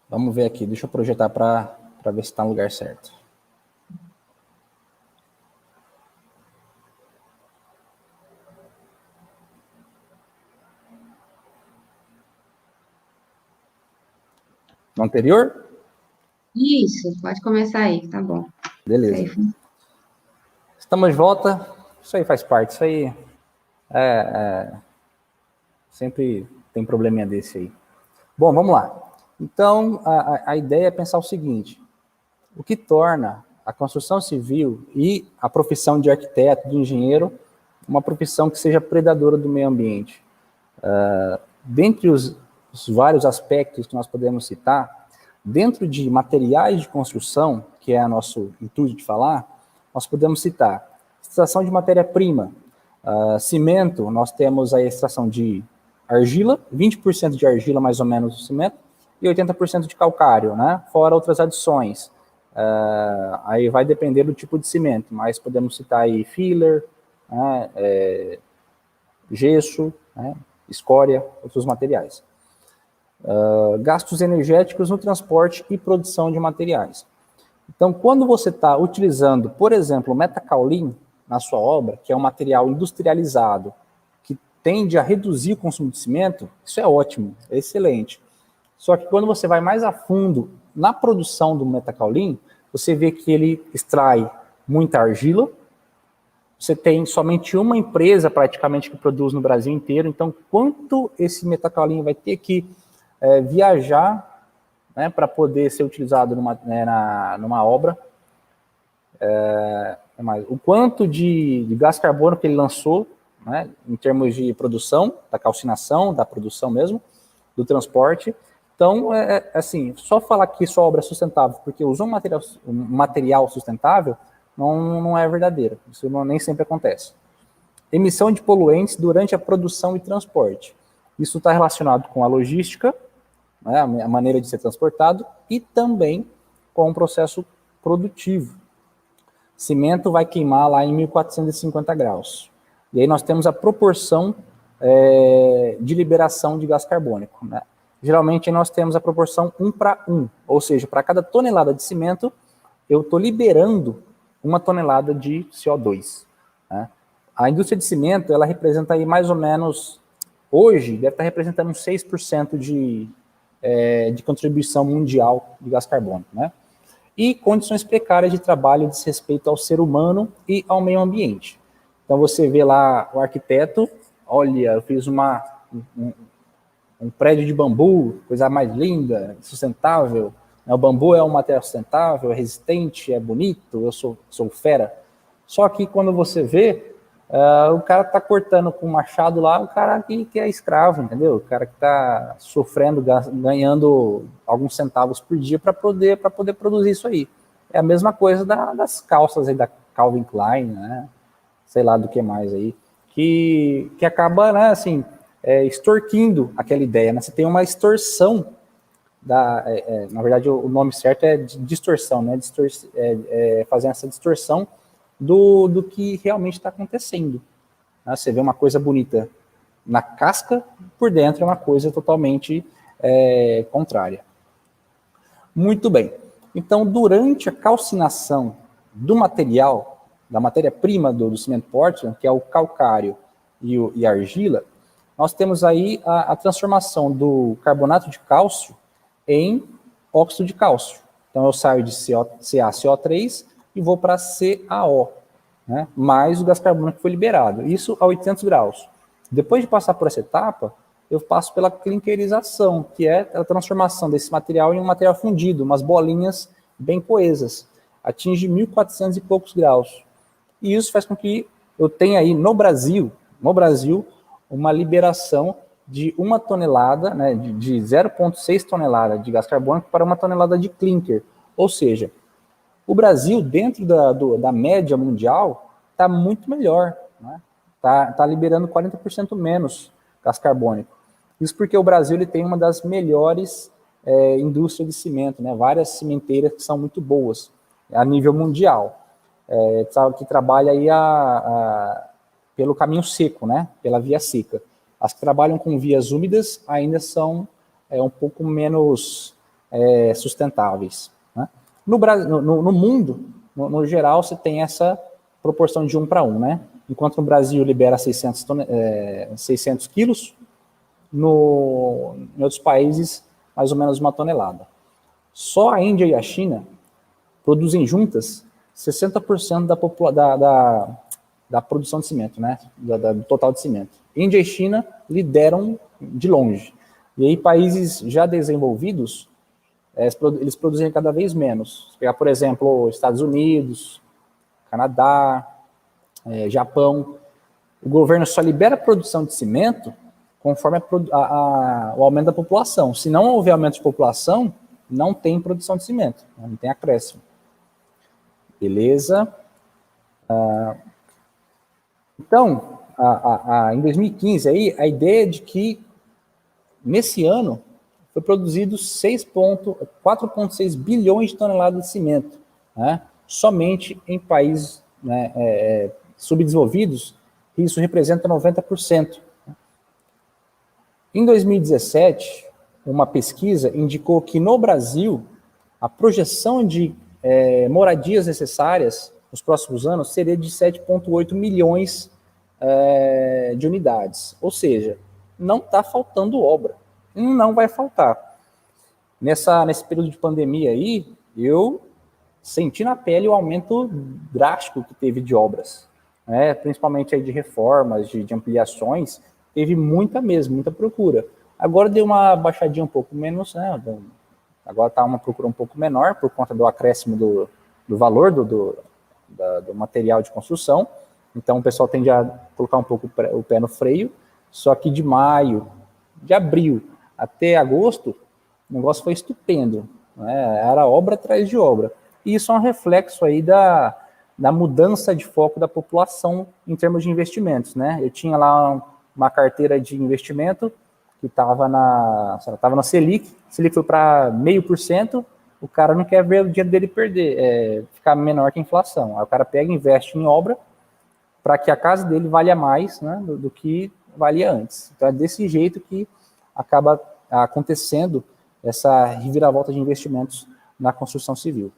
Vamos ver aqui, deixa eu projetar para ver se está no lugar certo. No anterior? Isso, pode começar aí, tá bom. Beleza. Estamos de volta. Isso aí faz parte. Isso aí sempre tem probleminha desse aí. Bom, vamos lá. Então, a ideia é pensar o seguinte: o que torna a construção civil e a profissão de arquiteto, de engenheiro, uma profissão que seja predadora do meio ambiente? Dentre os vários aspectos que nós podemos citar, dentro de materiais de construção, que é o nosso intuito de falar, nós podemos citar extração de matéria-prima. Cimento, nós temos a extração de argila, 20% de argila mais ou menos do cimento, e 80% de calcário, né? Fora outras adições. Aí vai depender do tipo de cimento, mas podemos citar aí filler, né? Gesso, né? Escória, outros materiais. Gastos energéticos no transporte e produção de materiais. Então, quando você está utilizando, por exemplo, o metacaolin na sua obra, que é um material industrializado, que tende a reduzir o consumo de cimento, isso é ótimo, é excelente. Só que quando você vai mais a fundo na produção do metacaolin, você vê que ele extrai muita argila. Você tem somente uma empresa praticamente que produz no Brasil inteiro. Então, quanto esse metacaolin vai ter que viajar, né, para poder ser utilizado numa obra. O quanto de gás carbônico que ele lançou, né, em termos de produção, da calcinação, da produção mesmo, do transporte. Então, assim, só falar que sua obra é sustentável porque usou um material sustentável não é verdadeiro. Isso nem sempre acontece. Emissão de poluentes durante a produção e transporte. Isso está relacionado com a logística, né, a maneira de ser transportado, e também com o processo produtivo. Cimento vai queimar lá em 1450 graus. E aí nós temos a proporção de liberação de gás carbônico, né? Geralmente nós temos a proporção 1:1, ou seja, para cada tonelada de cimento, eu estou liberando 1 tonelada de CO2. Né? A indústria de cimento, ela representa aí mais ou menos, hoje, deve estar representando uns 6% de contribuição mundial de gás carbônico, né? E condições precárias de trabalho diz respeito ao ser humano e ao meio ambiente. Então você vê lá o arquiteto, olha, eu fiz um prédio de bambu, coisa mais linda, sustentável. O bambu é um material sustentável, é resistente, é bonito, eu sou fera. Só que quando você vê, o cara está cortando com um machado lá, o cara que é escravo, entendeu? O cara que está sofrendo, ganhando alguns centavos por dia para poder produzir isso aí. É a mesma coisa das calças aí da Calvin Klein, né? Sei lá do que mais aí, que acaba, né, assim, extorquindo aquela ideia, né? Você tem uma extorsão na verdade o nome certo é distorção, né? Fazendo essa distorção do que realmente está acontecendo. Né? Você vê uma coisa bonita na casca, por dentro é uma coisa totalmente contrária. Muito bem. Então, durante a calcinação do material, da matéria-prima do cimento Portland, que é o calcário e a argila, nós temos aí a transformação do carbonato de cálcio em óxido de cálcio. Então, eu saio de CaCO3 e vou para CaO, né? Mais o gás carbônico que foi liberado. Isso a 800 graus. Depois de passar por essa etapa, eu passo pela clinkerização, que é a transformação desse material em um material fundido, umas bolinhas bem coesas. Atinge 1.400 e poucos graus. E isso faz com que eu tenha aí no Brasil, uma liberação de 1 tonelada, né, de 0,6 tonelada de gás carbônico para 1 tonelada de clinker. Ou seja, o Brasil, dentro da média mundial, está muito melhor. Né? Tá liberando 40% menos gás carbônico. Isso porque o Brasil ele tem uma das melhores indústrias de cimento, né? Várias cimenteiras que são muito boas a nível mundial. Que trabalha aí pelo caminho seco, né? Pela via seca. As que trabalham com vias úmidas ainda são um pouco menos sustentáveis. Né? No mundo, no geral, você tem essa proporção de 1:1, né? Enquanto no Brasil libera 600 quilos, em outros países, mais ou menos 1 tonelada. Só a Índia e a China produzem juntas 60% da produção de cimento, né? Do total de cimento. Índia e China lideram de longe. E aí países já desenvolvidos, eles produzem cada vez menos. Se pegar, por exemplo, Estados Unidos, Canadá, Japão, o governo só libera a produção de cimento conforme o aumento da população. Se não houver aumento de população, não tem produção de cimento, não tem acréscimo. Beleza? Então, em 2015, aí, a ideia de que nesse ano foi produzido 4,6 bilhões de toneladas de cimento, né? Somente em países, né, subdesenvolvidos, isso representa 90%. Em 2017, uma pesquisa indicou que no Brasil, a projeção de moradias necessárias nos próximos anos seria de 7,8 milhões de unidades. Ou seja, não está faltando obra. Não vai faltar. Nesse período de pandemia aí, eu senti na pele o aumento drástico que teve de obras, né? Principalmente aí de reformas, de ampliações, teve muita procura. Agora deu uma baixadinha um pouco menos, né? Agora está uma procura um pouco menor por conta do acréscimo do valor do material de construção. Então o pessoal tende a colocar um pouco o pé no freio. Só que de abril até agosto, o negócio foi estupendo, né? Era obra atrás de obra. E isso é um reflexo aí da mudança de foco da população em termos de investimentos, né? Eu tinha lá uma carteira de investimento que estava na Selic foi para 0,5%, o cara não quer ver o dinheiro dele ficar menor que a inflação. Aí o cara pega e investe em obra para que a casa dele valha mais, né, do que valia antes. Então é desse jeito que acaba acontecendo essa reviravolta de investimentos na construção civil.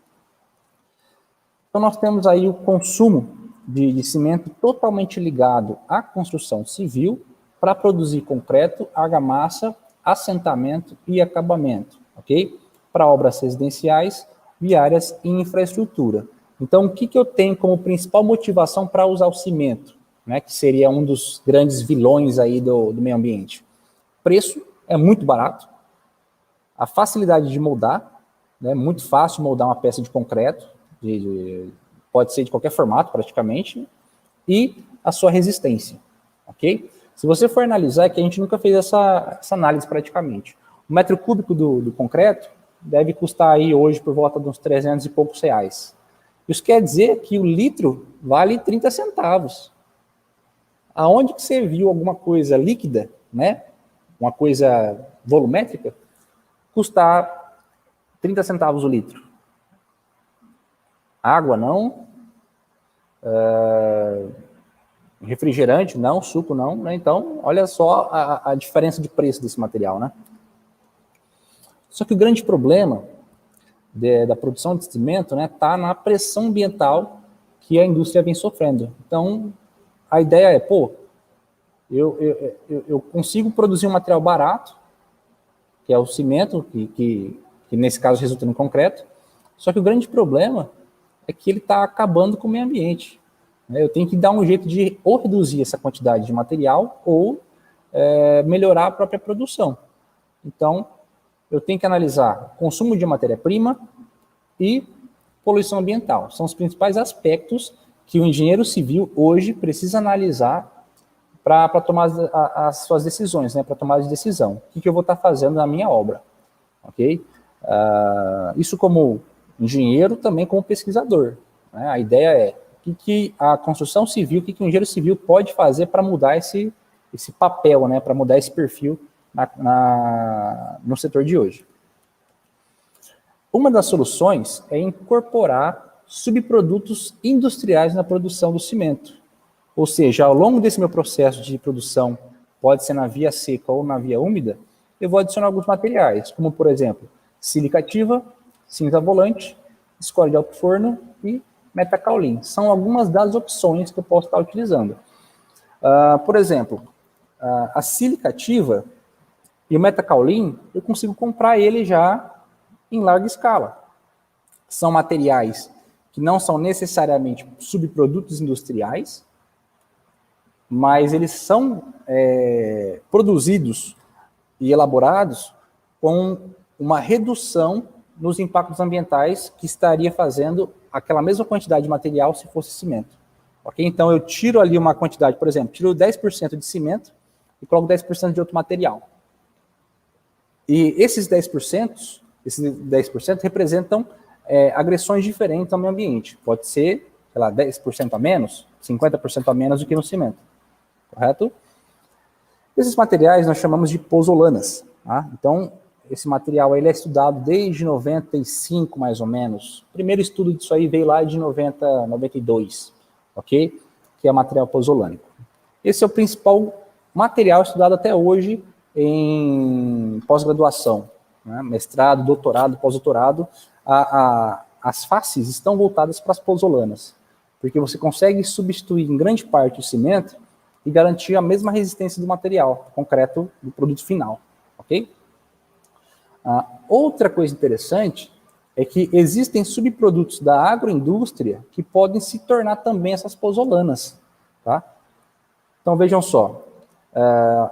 Então nós temos aí o consumo de cimento totalmente ligado à construção civil para produzir concreto, argamassa, assentamento e acabamento, ok? Para obras residenciais, viárias e infraestrutura. Então, o que eu tenho como principal motivação para usar o cimento, né, que seria um dos grandes vilões aí do meio ambiente? Preço é muito barato, a facilidade de moldar, né, muito fácil moldar uma peça de concreto, pode ser de qualquer formato praticamente, e a sua resistência, ok? Se você for analisar, é que a gente nunca fez essa análise praticamente. O metro cúbico do concreto deve custar aí hoje por volta de uns 300 e poucos reais. Isso quer dizer que o litro vale 30 centavos. Aonde que você viu alguma coisa líquida, né, uma coisa volumétrica, custar 30 centavos o litro? Água não, refrigerante não, suco não, né? Então olha só a diferença de preço desse material, né? Só que o grande problema da produção de cimento, né, tá na pressão ambiental que a indústria vem sofrendo. Então a ideia é, eu consigo produzir um material barato, que é o cimento, que nesse caso resulta no concreto, só que o grande problema é que ele está acabando com o meio ambiente. Eu tenho que dar um jeito de ou reduzir essa quantidade de material ou melhorar a própria produção. Então, eu tenho que analisar consumo de matéria-prima e poluição ambiental. São os principais aspectos que o engenheiro civil hoje precisa analisar para tomar as suas decisões, né, para tomar de decisão. O que eu vou estar fazendo na minha obra, ok? Isso como engenheiro, também como pesquisador, né? A ideia é o que a construção civil, o que o engenheiro civil pode fazer para mudar esse papel, né, para mudar esse perfil no setor de hoje. Uma das soluções é incorporar subprodutos industriais na produção do cimento. Ou seja, ao longo desse meu processo de produção, pode ser na via seca ou na via úmida, eu vou adicionar alguns materiais, como, por exemplo, sílica ativa, cinza volante, escória de alto forno e metacaulin. São algumas das opções que eu posso estar utilizando. Por exemplo, a sílica ativa e o metacaulin, eu consigo comprar ele já em larga escala. São materiais que não são necessariamente subprodutos industriais, mas eles são produzidos e elaborados com uma redução nos impactos ambientais que estaria fazendo aquela mesma quantidade de material se fosse cimento. Okay? Então eu tiro ali uma quantidade, por exemplo, tiro 10% de cimento e coloco 10% de outro material. E esses 10% representam agressões diferentes ao meio ambiente. Pode ser, sei lá, 10% a menos, 50% a menos do que no cimento. Correto? Esses materiais nós chamamos de pozolanas. Tá? Então, esse material ele é estudado desde 95, mais ou menos. O primeiro estudo disso aí veio lá de 92, ok? Que é material pozolânico. Esse é o principal material estudado até hoje em pós-graduação, né? Mestrado, doutorado, pós-doutorado. As faces estão voltadas para as pozolanas, porque você consegue substituir em grande parte o cimento e garantir a mesma resistência do material concreto do produto final, ok? Outra coisa interessante é que existem subprodutos da agroindústria que podem se tornar também essas pozolanas, tá? Então vejam só,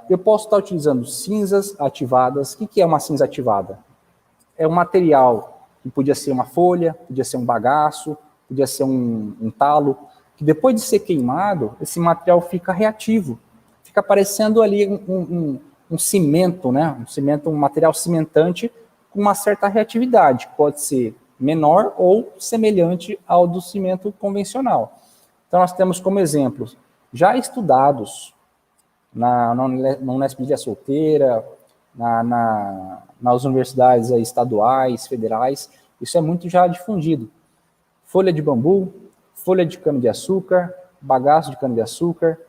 eu posso estar utilizando cinzas ativadas. O que é uma cinza ativada? é um material que podia ser uma folha, podia ser um bagaço, podia ser um talo, que depois de ser queimado, esse material fica reativo, fica parecendo ali um cimento, né? Um material cimentante com uma certa reatividade, pode ser menor ou semelhante ao do cimento convencional. Então, nós temos como exemplos, já estudados na Unesp de Ilha Solteira, nas universidades estaduais, federais, isso é muito já difundido. Folha de bambu, folha de cana-de-açúcar, bagaço de cana-de-açúcar,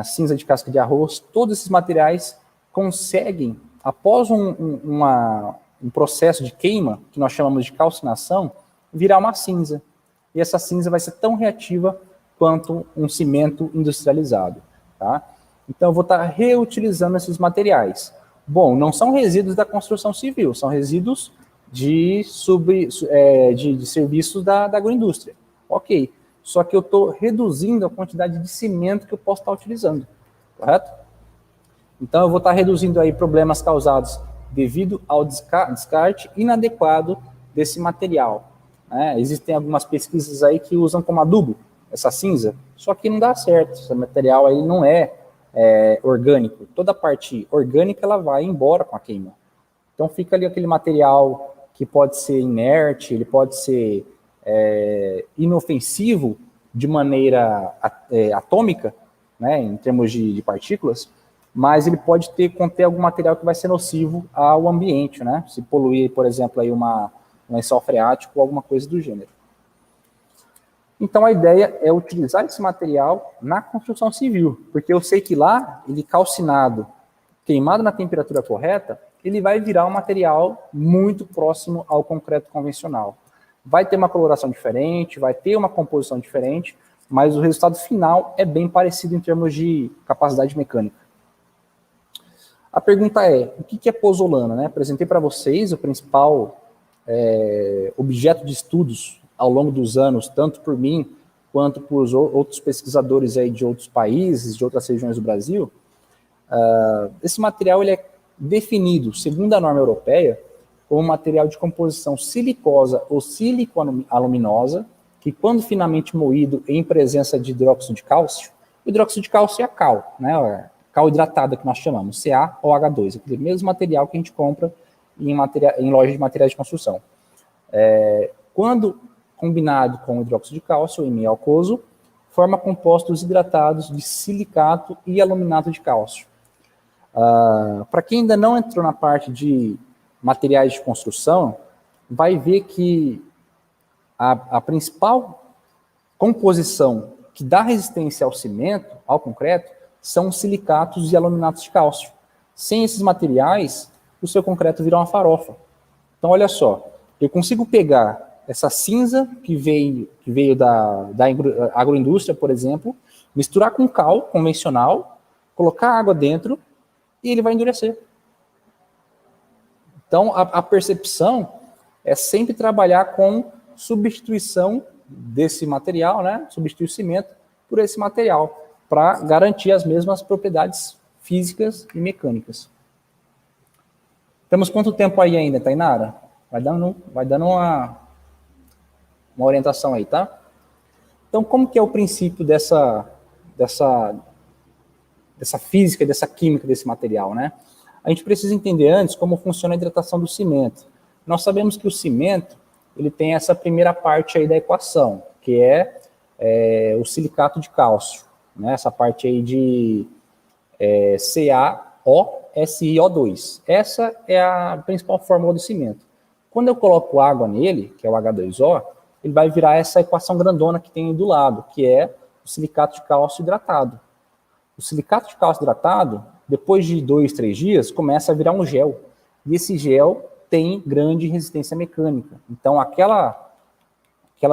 cinza de casca de arroz, todos esses materiais conseguem, após um processo de queima, que nós chamamos de calcinação, virar uma cinza. E essa cinza vai ser tão reativa quanto um cimento industrializado. Tá? Então, eu vou estar reutilizando esses materiais. Bom, não são resíduos da construção civil, são resíduos de serviços da agroindústria. Ok, só que eu estou reduzindo a quantidade de cimento que eu posso estar utilizando, correto? Então, eu vou estar reduzindo aí problemas causados devido ao descarte inadequado desse material. Né? Existem algumas pesquisas aí que usam como adubo essa cinza, só que não dá certo, esse material aí não é orgânico. Toda a parte orgânica ela vai embora com a queima. Então fica ali aquele material que pode ser inerte, ele pode ser inofensivo de maneira atômica, né, em termos de partículas, mas ele pode conter algum material que vai ser nocivo ao ambiente, né? Se poluir, por exemplo, aí um lençol freático ou alguma coisa do gênero. Então, a ideia é utilizar esse material na construção civil, porque eu sei que lá, ele calcinado, queimado na temperatura correta, ele vai virar um material muito próximo ao concreto convencional. Vai ter uma coloração diferente, vai ter uma composição diferente, mas o resultado final é bem parecido em termos de capacidade mecânica. A pergunta é, o que é pozolana? Né? Apresentei para vocês o principal objeto de estudos ao longo dos anos, tanto por mim quanto por outros pesquisadores aí de outros países, de outras regiões do Brasil. Esse material ele é definido, segundo a norma europeia, como material de composição silicosa ou sílico-aluminosa, que quando finamente moído em presença de hidróxido de cálcio, o hidróxido de cálcio é a cal, né? Cal hidratada que nós chamamos, CaOH2, aquele mesmo material que a gente compra em lojas de materiais de construção. Quando combinado com hidróxido de cálcio em meio aquoso, forma compostos hidratados de silicato e aluminato de cálcio. Para quem ainda não entrou na parte de materiais de construção, vai ver que a principal composição que dá resistência ao cimento, ao concreto, são os silicatos e aluminatos de cálcio. Sem esses materiais, o seu concreto vira uma farofa. Então, olha só, eu consigo pegar essa cinza que veio da agroindústria, por exemplo, misturar com cal convencional, colocar água dentro e ele vai endurecer. Então, a percepção é sempre trabalhar com substituição desse material, né? Substituir o cimento por esse material, para garantir as mesmas propriedades físicas e mecânicas. Temos quanto tempo aí ainda, Tainara? Vai dando uma orientação aí, tá? Então, como que é o princípio dessa física, dessa química desse material, né? A gente precisa entender antes como funciona a hidratação do cimento. Nós sabemos que o cimento, ele tem essa primeira parte aí da equação, que é o silicato de cálcio, né? Essa parte aí de CaOSiO2. Essa é a principal fórmula do cimento. Quando eu coloco água nele, que é o H2O, ele vai virar essa equação grandona que tem aí do lado, que é o silicato de cálcio hidratado. O silicato de cálcio hidratado, depois de 2, 3 dias, começa a virar um gel. E esse gel tem grande resistência mecânica. Então, aquela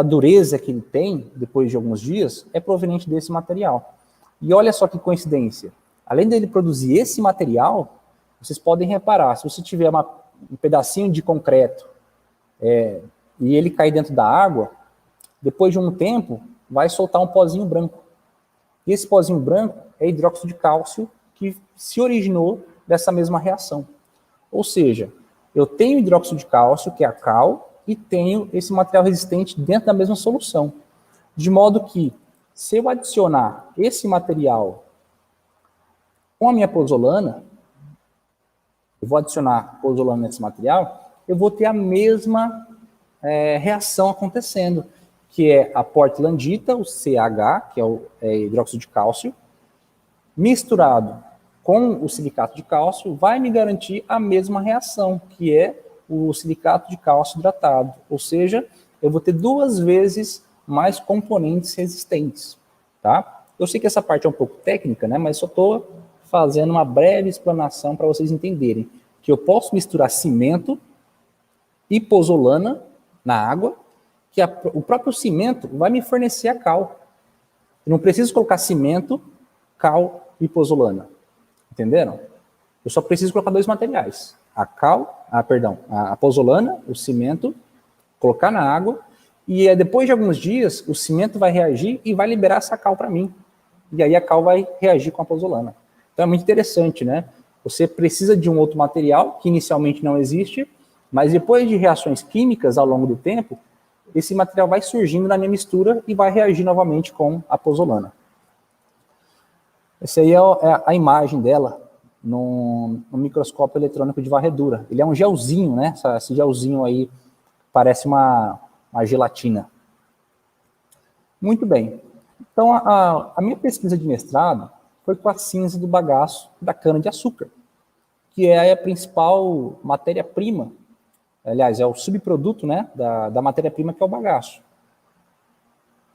dureza que ele tem, depois de alguns dias, é proveniente desse material. E olha só que coincidência. Além dele produzir esse material, vocês podem reparar, se você tiver um pedacinho de concreto e ele cair dentro da água, depois de um tempo, vai soltar um pozinho branco. E esse pozinho branco é hidróxido de cálcio que se originou dessa mesma reação. Ou seja, Eu tenho hidróxido de cálcio, que é a cal, e tenho esse material resistente dentro da mesma solução. De modo que, se eu adicionar esse material com a minha pozolana, eu vou adicionar pozolana nesse material, eu vou ter a mesma reação acontecendo, que é a portlandita, o CH, que é o hidróxido de cálcio, misturado com o silicato de cálcio, vai me garantir a mesma reação, que é o silicato de cálcio hidratado. Ou seja, eu vou ter 2 vezes mais componentes resistentes, tá? Eu sei que essa parte é um pouco técnica, né? Mas só estou fazendo uma breve explanação para vocês entenderem que eu posso misturar cimento e pozolana na água, que o próprio cimento vai me fornecer a cal. Eu não preciso colocar cimento, cal e pozolana. Entenderam? Eu só preciso colocar 2 materiais. A pozolana, o cimento, colocar na água, e depois de alguns dias, o cimento vai reagir e vai liberar essa cal para mim. E aí a cal vai reagir com a pozolana. Então é muito interessante, né? Você precisa de um outro material, que inicialmente não existe, mas depois de reações químicas ao longo do tempo, esse material vai surgindo na minha mistura e vai reagir novamente com a pozolana. Essa aí é a imagem dela no microscópio eletrônico de varredura. Ele é um gelzinho, né? Esse gelzinho aí parece uma gelatina. Muito bem. Então, a minha pesquisa de mestrado foi com a cinza do bagaço da cana-de-açúcar, que é a principal matéria-prima, aliás, é o subproduto, né, da matéria-prima, que é o bagaço.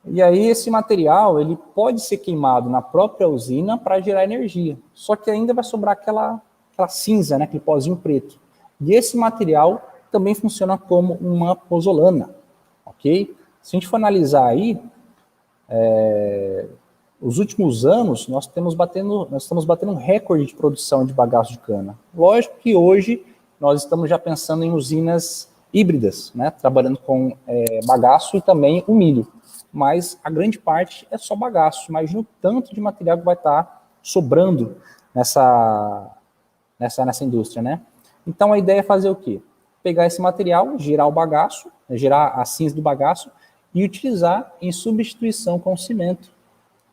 E aí esse material, ele pode ser queimado na própria usina para gerar energia, só que ainda vai sobrar aquela cinza, né, aquele pozinho preto. E esse material também funciona como uma pozolana, ok? Se a gente for analisar aí, os últimos anos, nós estamos batendo um recorde de produção de bagaço de cana. Lógico que hoje nós estamos já pensando em usinas híbridas, né, trabalhando com bagaço e também o milho. Mas a grande parte é só bagaço. Imagina o tanto de material que vai estar sobrando nessa indústria, né? Então a ideia é fazer o quê? Pegar esse material, girar o bagaço, girar a cinza do bagaço e utilizar em substituição com o cimento.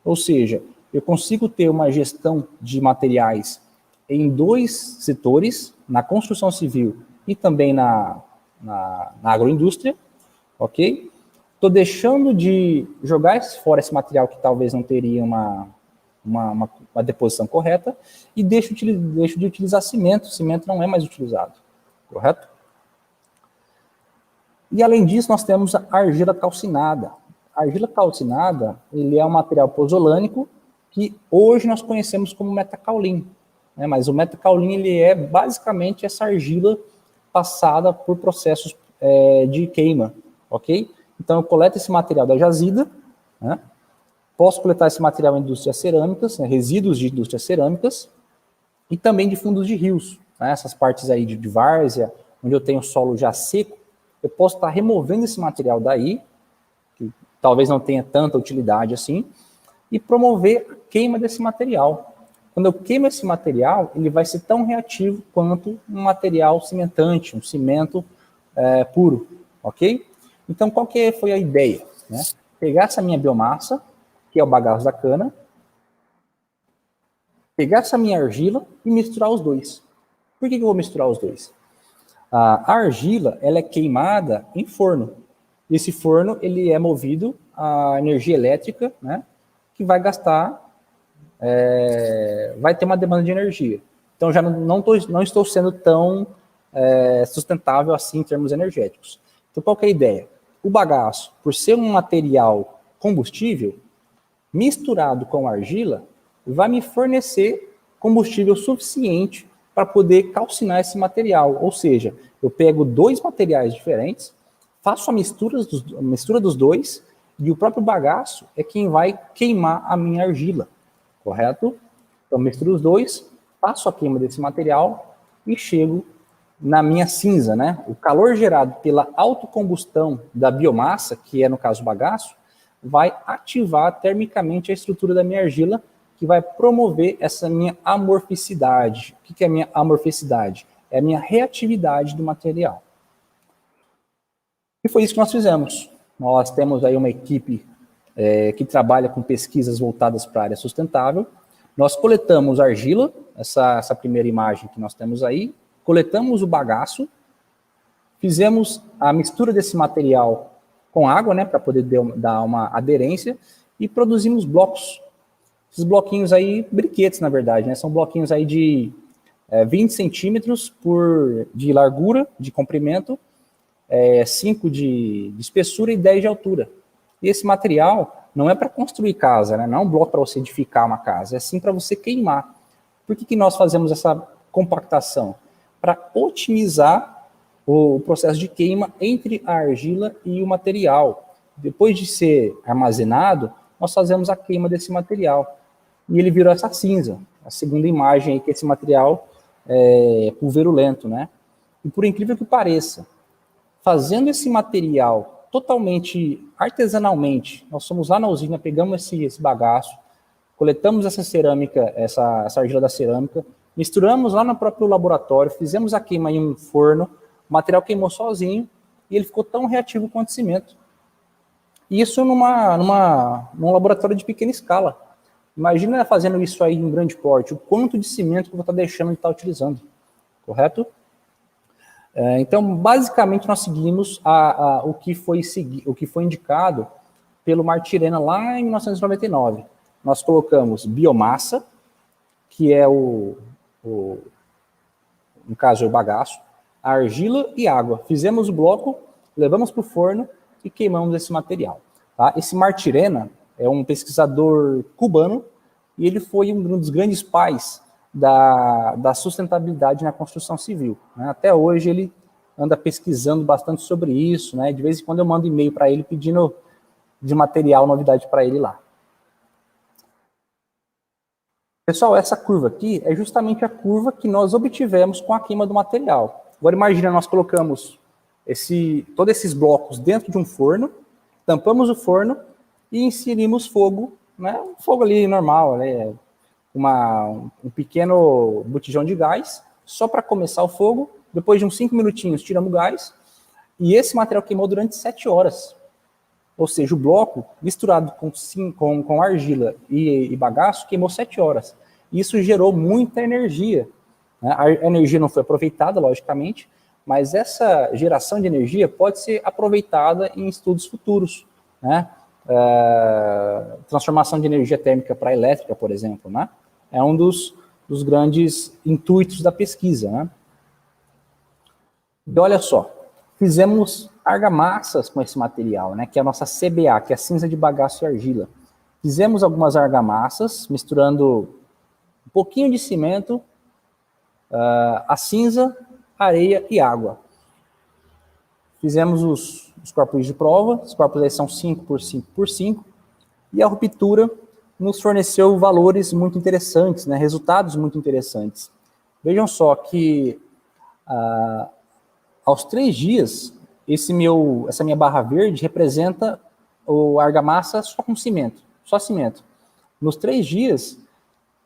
Ou seja, eu consigo ter uma gestão de materiais em 2 setores, na construção civil e também na agroindústria, ok? Estou deixando de jogar fora esse material que talvez não teria uma deposição correta e deixo de utilizar cimento. Cimento não é mais utilizado, correto? E além disso, nós temos a argila calcinada. A argila calcinada, ele é um material pozolânico que hoje nós conhecemos como metacaulin, né? Mas o metacaulin, ele é basicamente essa argila passada por processos de queima, ok? Então, eu coleto esse material da jazida, né? Posso coletar esse material em indústrias cerâmicas, né? Resíduos de indústrias cerâmicas, e também de fundos de rios, né? Essas partes aí de várzea, onde eu tenho solo já seco, eu posso estar removendo esse material daí, que talvez não tenha tanta utilidade assim, e promover a queima desse material. Quando eu queimo esse material, ele vai ser tão reativo quanto um material cimentante, um cimento puro, ok? Então, qual que foi a ideia? Né? Pegar essa minha biomassa, que é o bagaço da cana, pegar essa minha argila e misturar os dois. Por que eu vou misturar os dois? A argila, ela é queimada em forno. Esse forno, ele é movido a energia elétrica, né, que vai gastar, vai ter uma demanda de energia. Então, já não estou sendo tão sustentável assim em termos energéticos. Então, qual que é a ideia? O bagaço, por ser um material combustível, misturado com argila, vai me fornecer combustível suficiente para poder calcinar esse material. Ou seja, eu pego 2 materiais diferentes, faço a mistura dos dois, e o próprio bagaço é quem vai queimar a minha argila, correto? Então, misturo os dois, faço a queima desse material e chego na minha cinza, né? O calor gerado pela autocombustão da biomassa, que é no caso o bagaço, vai ativar termicamente a estrutura da minha argila, que vai promover essa minha amorficidade. O que é a minha amorficidade? é a minha reatividade do material. E foi isso que nós fizemos. Nós temos aí uma equipe que trabalha com pesquisas voltadas para a área sustentável. Nós coletamos argila, essa primeira imagem que nós temos aí, coletamos o bagaço, fizemos a mistura desse material com água, né, para poder dar uma aderência, e produzimos blocos. Esses bloquinhos aí, briquetes, na verdade, né, são bloquinhos aí de 20 centímetros de largura, de comprimento, 5 de espessura e 10 de altura. E esse material não é para construir casa, né? Não é um bloco para você edificar uma casa, é sim para você queimar. Por que nós fazemos essa compactação? Para otimizar o processo de queima entre a argila e o material. Depois de ser armazenado, nós fazemos a queima desse material. E ele virou essa cinza. A segunda imagem aí, que esse material é pulverulento, né? E por incrível que pareça, fazendo esse material totalmente artesanalmente, nós fomos lá na usina, pegamos esse bagaço, coletamos essa cerâmica, essa argila da cerâmica, misturamos lá no próprio laboratório, fizemos a queima em um forno, o material queimou sozinho e ele ficou tão reativo quanto cimento. Isso num laboratório de pequena escala. Imagina fazendo isso aí em grande porte, o quanto de cimento que eu vou estar deixando de estar utilizando, correto? Então, basicamente, nós seguimos o que foi indicado pelo Martirena lá em 1999. Nós colocamos biomassa, que é no caso, é o bagaço, a argila e água. Fizemos o bloco, levamos para o forno e queimamos esse material. Tá? Esse Martirena é um pesquisador cubano e ele foi um dos grandes pais da sustentabilidade na construção civil. Né? Até hoje ele anda pesquisando bastante sobre isso, né? De vez em quando eu mando e-mail para ele pedindo de material, novidade para ele lá. Pessoal, essa curva aqui é justamente a curva que nós obtivemos com a queima do material. Agora imagina, nós colocamos todos esses blocos dentro de um forno, tampamos o forno e inserimos fogo, né? Um fogo ali normal, né? Um pequeno botijão de gás, só para começar o fogo. Depois de uns 5 minutinhos, tiramos o gás, e esse material queimou durante 7 horas. Ou seja, o bloco, misturado com argila e bagaço, queimou 7 horas. Isso gerou muita energia. Né? A energia não foi aproveitada, logicamente, mas essa geração de energia pode ser aproveitada em estudos futuros. Né? Transformação de energia térmica para elétrica, por exemplo. Né? É um dos grandes intuitos da pesquisa. Né? E olha só, fizemos argamassas com esse material, né, que é a nossa CBA, que é a cinza de bagaço e argila. Fizemos algumas argamassas, misturando um pouquinho de cimento, a cinza, areia e água. Fizemos os corpos de prova, os corpos aí são 5 por 5 por 5, e a ruptura nos forneceu valores muito interessantes, né, resultados muito interessantes. Vejam só que aos 3 dias, essa minha barra verde representa a argamassa só com cimento, só cimento. Nos 3 dias,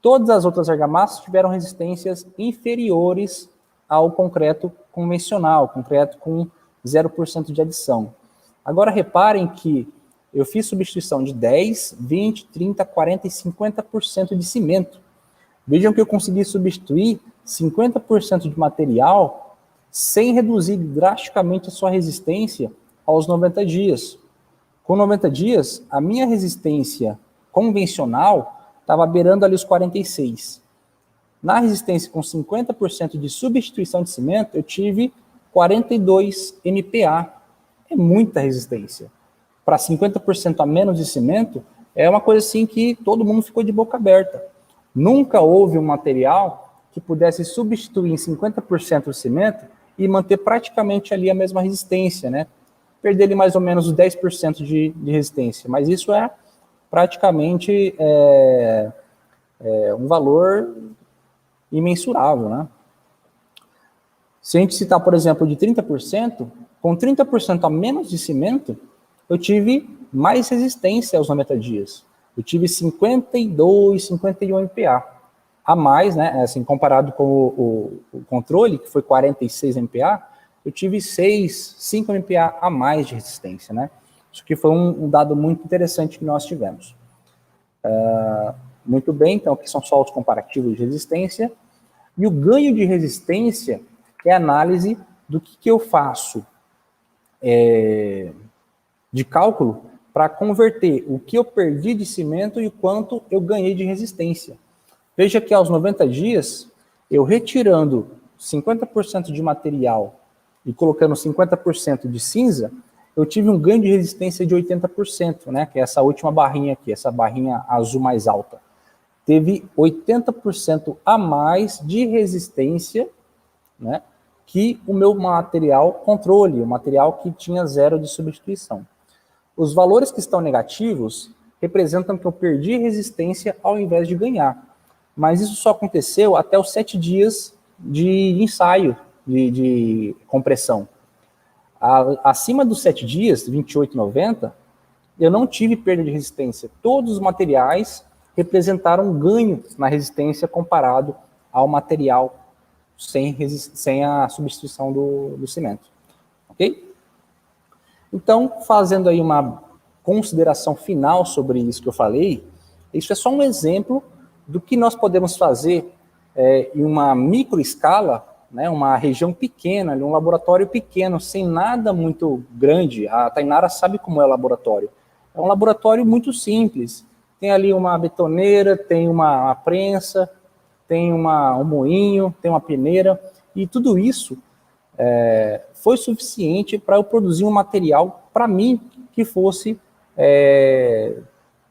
todas as outras argamassas tiveram resistências inferiores ao concreto convencional, concreto com 0% de adição. Agora reparem que eu fiz substituição de 10, 20, 30, 40 e 50% de cimento. Vejam que eu consegui substituir 50% de material sem reduzir drasticamente a sua resistência aos 90 dias. Com 90 dias, a minha resistência convencional estava beirando ali os 46. Na resistência com 50% de substituição de cimento, eu tive 42 MPa. É muita resistência. Para 50% a menos de cimento, é uma coisa assim que todo mundo ficou de boca aberta. Nunca houve um material que pudesse substituir em 50% o cimento e manter praticamente ali a mesma resistência, né? Perder ali mais ou menos os 10% de resistência, mas isso é praticamente um valor imensurável, né? Se a gente citar, por exemplo, de 30%, com 30% a menos de cimento, eu tive mais resistência aos 90 dias. Eu tive 52, 51 MPa. a mais, né? Assim, comparado com o controle, que foi 46 MPa, eu tive 5 MPa a mais de resistência, né? Isso aqui foi um dado muito interessante que nós tivemos. Muito bem, então aqui são só os comparativos de resistência. E o ganho de resistência é a análise do que eu faço de cálculo para converter o que eu perdi de cimento e o quanto eu ganhei de resistência. Veja que aos 90 dias, eu retirando 50% de material e colocando 50% de cinza, eu tive um ganho de resistência de 80%, né? Que é essa última barrinha aqui, essa barrinha azul mais alta. Teve 80% a mais de resistência, né, que o meu material controle, o material que tinha 0 de substituição. Os valores que estão negativos representam que eu perdi resistência ao invés de ganhar. Mas isso só aconteceu até os 7 dias de ensaio de compressão. Acima dos 7 dias, 28, 90, eu não tive perda de resistência. Todos os materiais representaram um ganho na resistência comparado ao material sem a substituição do cimento. Ok? Então, fazendo aí uma consideração final sobre isso que eu falei, isso é só um exemplo do que nós podemos fazer em uma microescala, né, uma região pequena, um laboratório pequeno, sem nada muito grande. A Tainara sabe como é o laboratório. É um laboratório muito simples. Tem ali uma betoneira, tem uma prensa, tem um moinho, tem uma peneira, e tudo isso foi suficiente para eu produzir um material, para mim, que fosse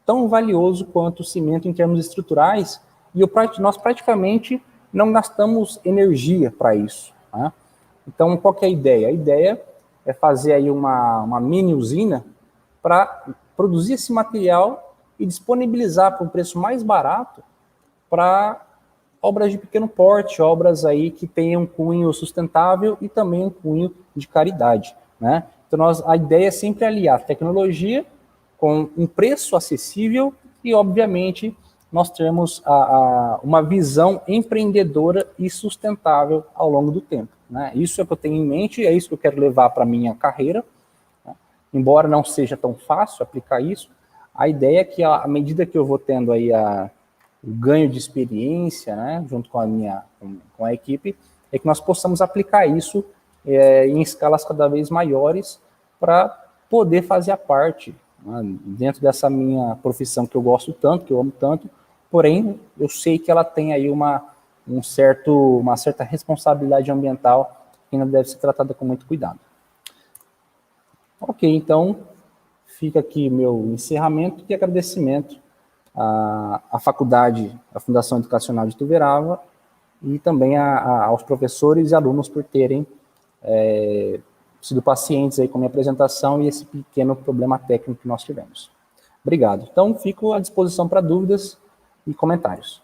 tão valioso quanto o cimento em termos estruturais, e nós praticamente não gastamos energia para isso. Tá? Então, qual que é a ideia? A ideia é fazer aí uma mini usina para produzir esse material e disponibilizar por um preço mais barato para obras de pequeno porte, obras aí que tenham um cunho sustentável e também um cunho de caridade, né? Então, a ideia é sempre aliar tecnologia com um preço acessível e, obviamente, nós termos uma visão empreendedora e sustentável ao longo do tempo, né? Isso é o que eu tenho em mente, é isso que eu quero levar para a minha carreira, né? Embora não seja tão fácil aplicar isso, a ideia é que, à medida que eu vou tendo aí o ganho de experiência, né, junto com a equipe, é que nós possamos aplicar isso em escalas cada vez maiores para poder fazer a parte, né, dentro dessa minha profissão que eu gosto tanto, que eu amo tanto, porém eu sei que ela tem aí uma certa responsabilidade ambiental que ainda deve ser tratada com muito cuidado. Ok, então fica aqui meu encerramento e agradecimento à faculdade, à Fundação Educacional de Ituverava e também aos professores e alunos por terem sido pacientes aí com a minha apresentação e esse pequeno problema técnico que nós tivemos. Obrigado. Então, fico à disposição para dúvidas e comentários.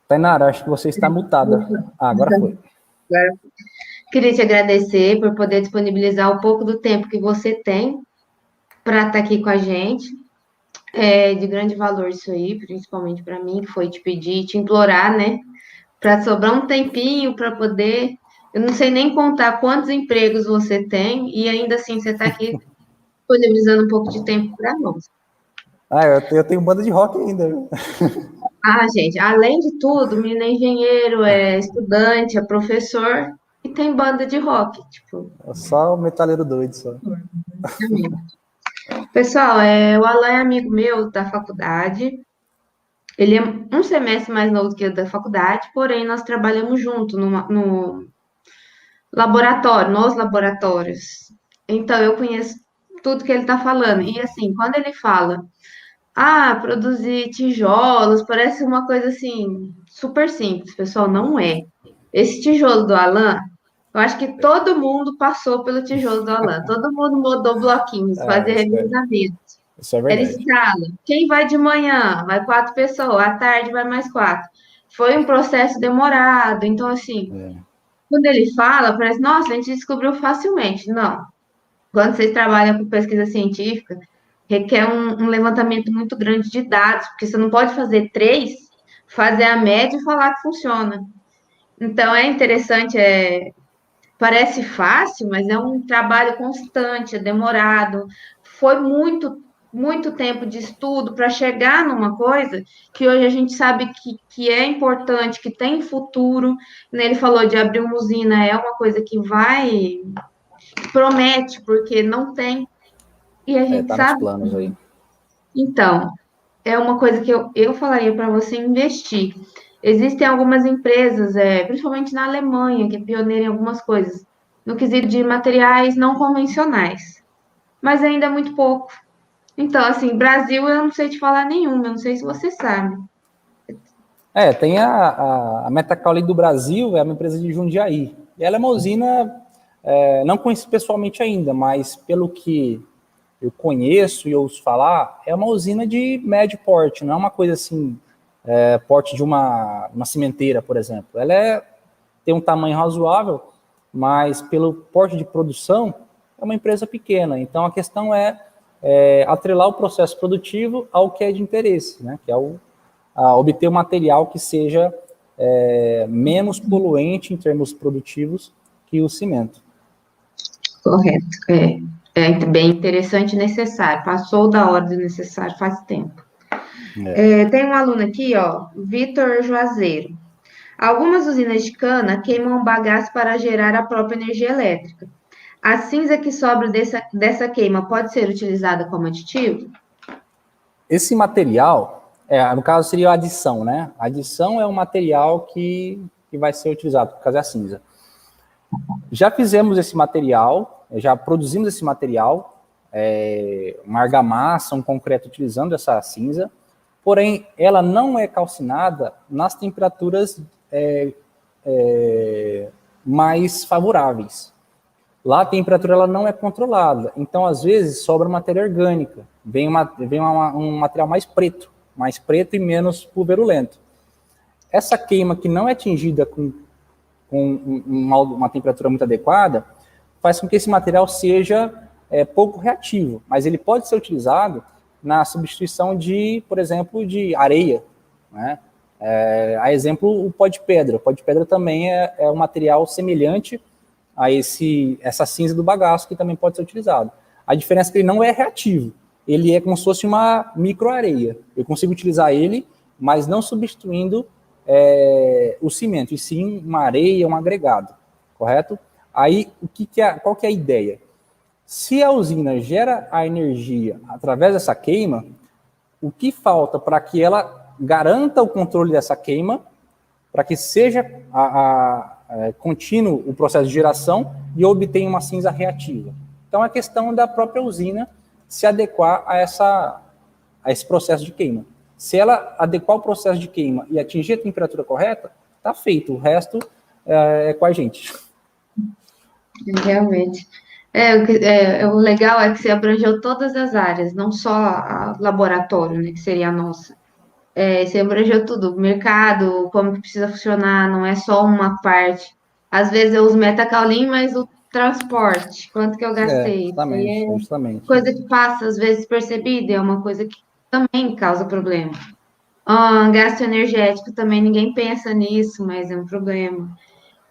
Tainara, acho que você está mutada. Agora foi. Queria te agradecer por poder disponibilizar um pouco do tempo que você tem para estar aqui com a gente. É de grande valor isso aí, principalmente para mim, que foi te pedir, te implorar, né? Para sobrar um tempinho para poder. Eu não sei nem contar quantos empregos você tem, e ainda assim você está aqui disponibilizando um pouco de tempo para nós. Eu tenho banda de rock ainda. Gente, além de tudo, o menino é engenheiro, é estudante, é professor e tem banda de rock, tipo. É só o metaleiro doido, só. Pessoal, o Alan é amigo meu da faculdade. Ele é um semestre mais novo que eu da faculdade, porém nós trabalhamos junto no laboratório, nos laboratórios. Então eu conheço tudo que ele está falando. E assim, quando ele fala produzir tijolos, parece uma coisa assim, super simples, pessoal, não é. Esse tijolo do Alan, eu acho que todo mundo passou pelo tijolo do Alan, todo mundo modou bloquinhos, fazia revezamento. Isso é verdade. Ele escala. Quem vai de manhã? Vai 4 pessoas, à tarde vai mais 4. Foi um processo demorado, então assim, quando ele fala, parece, nossa, a gente descobriu facilmente. Não. Quando vocês trabalham com pesquisa científica, requer um levantamento muito grande de dados, porque você não pode fazer três, fazer a média e falar que funciona. Então é interessante, parece fácil, mas é um trabalho constante, é demorado. Foi muito tempo de estudo para chegar numa coisa que hoje a gente sabe que é importante, que tem futuro. Né? Ele falou de abrir uma usina, é uma coisa que vai, promete, porque não tem. E a gente Tá nos sabe. planos aí. Então, é uma coisa que eu falaria para você investir. Existem algumas empresas, principalmente na Alemanha, que é pioneira em algumas coisas, no quesito de materiais não convencionais, mas ainda é muito pouco. Então, assim, Brasil eu não sei te falar nenhuma, eu não sei se você sabe. Tem a Metacaule do Brasil, é uma empresa de Jundiaí. E ela é uma usina, não conheci pessoalmente ainda, mas pelo que eu conheço e ouço falar, é uma usina de médio porte, não é uma coisa assim, porte de uma cimenteira, por exemplo. Tem um tamanho razoável, mas pelo porte de produção, é uma empresa pequena. Então a questão é atrelar o processo produtivo ao que é de interesse, né? Que é a obter um material que seja menos poluente em termos produtivos que o cimento. Correto. É bem interessante e necessário. Passou da hora do necessário faz tempo. Tem um aluno aqui, ó, Vitor Juazeiro. Algumas usinas de cana queimam bagaço para gerar a própria energia elétrica. A cinza que sobra dessa queima pode ser utilizada como aditivo? Esse material, no caso seria a adição, né? A adição é um material que vai ser utilizado, por causa da cinza. Já fizemos esse material, já produzimos esse material, uma argamassa, um concreto utilizando essa cinza, porém ela não é calcinada nas temperaturas mais favoráveis. Lá a temperatura ela não é controlada, então às vezes sobra matéria orgânica, vem um material mais preto e menos pulverulento. Essa queima que não é atingida com uma temperatura muito adequada, faz com que esse material seja pouco reativo, mas ele pode ser utilizado na substituição de, por exemplo, de areia, né? A exemplo, o pó de pedra. O pó de pedra também é um material semelhante a essa cinza do bagaço, que também pode ser utilizado. A diferença é que ele não é reativo, ele é como se fosse uma microareia. Eu consigo utilizar ele, mas não substituindo o cimento, e sim uma areia, um agregado, correto? Aí, qual que é a ideia? Se a usina gera a energia através dessa queima, o que falta para que ela garanta o controle dessa queima, para que seja contínuo o processo de geração e obtenha uma cinza reativa? Então, é questão da própria usina se adequar a esse processo de queima. Se ela adequar o processo de queima e atingir a temperatura correta, está feito. O resto é com a gente. Realmente. O legal é que você abrangeu todas as áreas, não só a laboratório, né, que seria a nossa. Você abrangeu tudo, mercado, como que precisa funcionar, não é só uma parte. Às vezes eu uso Metacaulim, mas o transporte, quanto que eu gastei? Isso aí é Justamente. coisa que passa às vezes percebida, é uma coisa que também causa problema. Gasto energético também, ninguém pensa nisso, mas é um problema.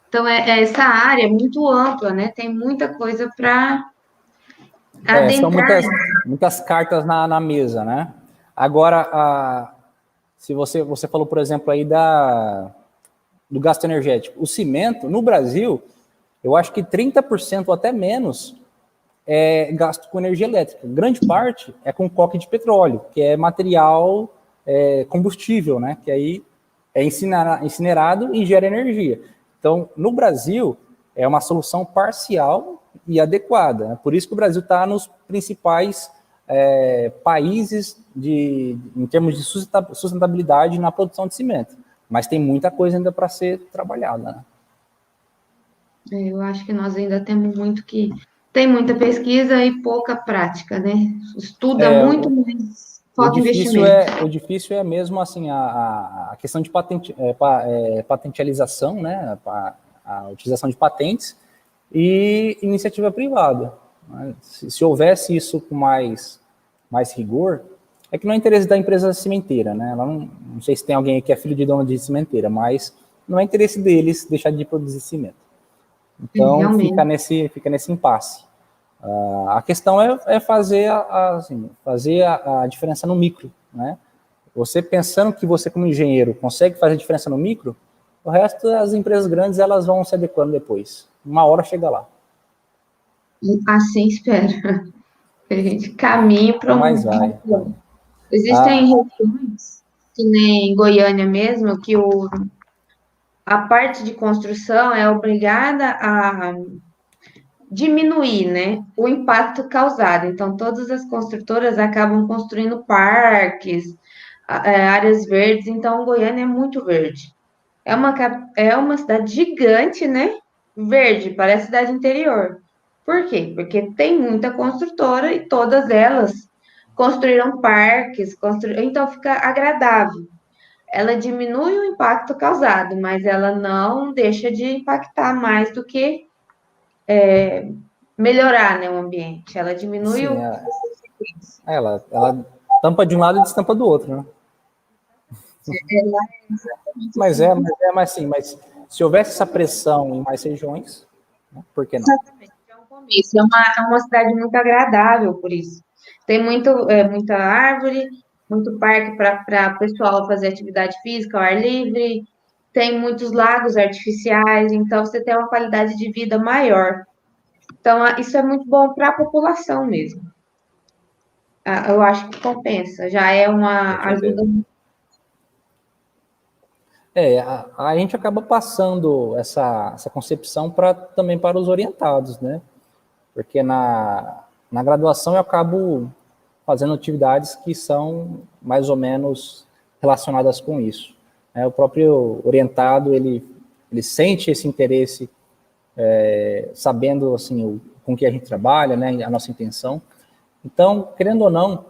Então, essa área é muito ampla, né? Tem muita coisa para São adentrar. muitas cartas na mesa, né? Agora, se você falou, por exemplo, aí do gasto energético. O cimento, no Brasil, eu acho que 30% ou até menos é gasto com energia elétrica. Grande parte é com coque de petróleo, que é material combustível, né? Que aí é incinerado e gera energia. Então, no Brasil, é uma solução parcial e adequada, né? Por isso que o Brasil está nos principais países em termos de sustentabilidade na produção de cimento. Mas tem muita coisa ainda para ser trabalhada, né? Eu acho que nós ainda temos muito que. Tem muita pesquisa e pouca prática, né? Estuda muito, mas falta investimento. O difícil é mesmo assim a questão de patentialização, né? a utilização de patentes e iniciativa privada. Né? Se houvesse isso com mais rigor, é que não é interesse da empresa cimenteira, né? Ela não sei se tem alguém que é filho de dono de cimenteira, mas não é interesse deles deixar de produzir cimento. Então, fica nesse impasse. A questão é fazer, fazer a diferença no micro, né? Você pensando que você, como engenheiro, consegue fazer a diferença no micro, o resto, as empresas grandes, elas vão se adequando depois. Uma hora chega lá. Assim espero. A gente caminha para Mas vai. Existem regiões, que nem Goiânia mesmo, que a parte de construção é obrigada a diminuir, né, o impacto causado. Então, todas as construtoras acabam construindo parques, áreas verdes. Então, Goiânia é muito verde. É uma cidade gigante, né? Verde, parece cidade interior. Por quê? Porque tem muita construtora e todas elas construíram parques, então fica agradável. Ela diminui o impacto causado, mas ela não deixa de impactar mais do que melhorar, né, o ambiente. Ela diminui Sim, ela tampa de um lado e destampa do outro, né? Mas se houvesse essa pressão em mais regiões, né, por que não? Exatamente, é um começo. É uma cidade muito agradável por isso. Tem muita árvore, muito parque para o pessoal fazer atividade física ao ar livre, tem muitos lagos artificiais, então você tem uma qualidade de vida maior. Então, isso é muito bom para a população mesmo. Eu acho que compensa, já é uma Com ajuda. certeza. A gente acaba passando essa concepção também para os orientados, né? Porque na graduação eu acabo fazendo atividades que são mais ou menos relacionadas com isso. O próprio orientado, ele sente esse interesse, sabendo assim, com que a gente trabalha, né, a nossa intenção. Então, querendo ou não,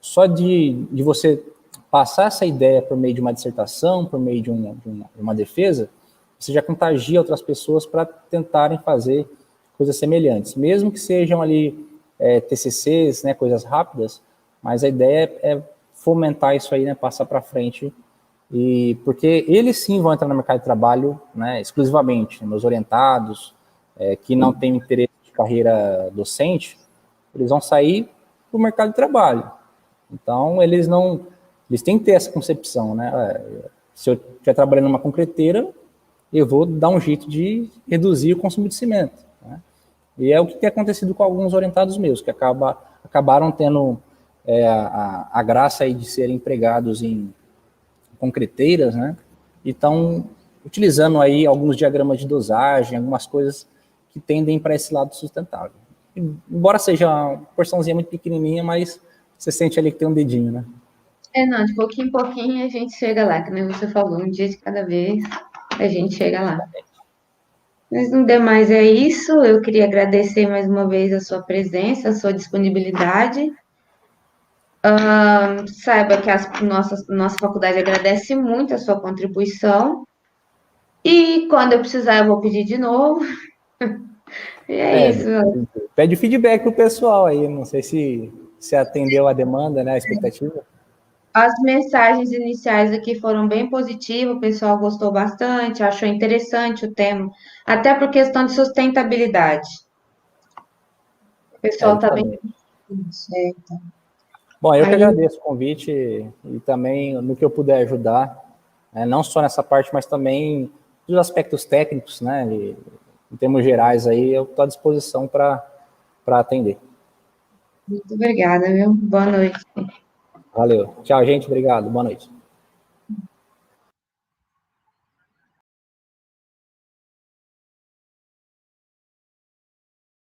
só de você passar essa ideia por meio de uma dissertação, por meio de uma defesa, você já contagia outras pessoas para tentarem fazer coisas semelhantes, mesmo que sejam ali TCCs, né, coisas rápidas, mas a ideia é fomentar isso aí, né, passar para frente, e porque eles sim vão entrar no mercado de trabalho, né, exclusivamente, meus orientados, que não têm interesse de carreira docente, eles vão sair para o mercado de trabalho. Então, eles têm que ter essa concepção, né? Se eu estiver trabalhando numa concreteira, eu vou dar um jeito de reduzir o consumo de cimento, né? E é o que tem acontecido com alguns orientados meus, que acabaram tendo a graça aí de serem empregados em concreteiras, né? E estão utilizando aí alguns diagramas de dosagem, algumas coisas que tendem para esse lado sustentável. Embora seja uma porçãozinha muito pequenininha, mas você sente ali que tem um dedinho, né? Não, de pouquinho em pouquinho a gente chega lá, que nem você falou, um dia de cada vez a gente chega lá. Mas no demais é isso, eu queria agradecer mais uma vez a sua presença, a sua disponibilidade. Saiba que nossa faculdade agradece muito a sua contribuição. E quando eu precisar, eu vou pedir de novo. E é isso. Pede feedback pro pessoal aí, não sei se atendeu a demanda, né, a expectativa. As mensagens iniciais aqui foram bem positivas, o pessoal gostou bastante, achou interessante o tema, até por questão de sustentabilidade. O pessoal está bem. Certo. Bom, eu que agradeço o convite e também no que eu puder ajudar, né, não só nessa parte, mas também dos aspectos técnicos, né, em termos gerais aí, eu estou à disposição para atender. Muito obrigada, viu? Boa noite. Valeu. Tchau, gente. Obrigado. Boa noite.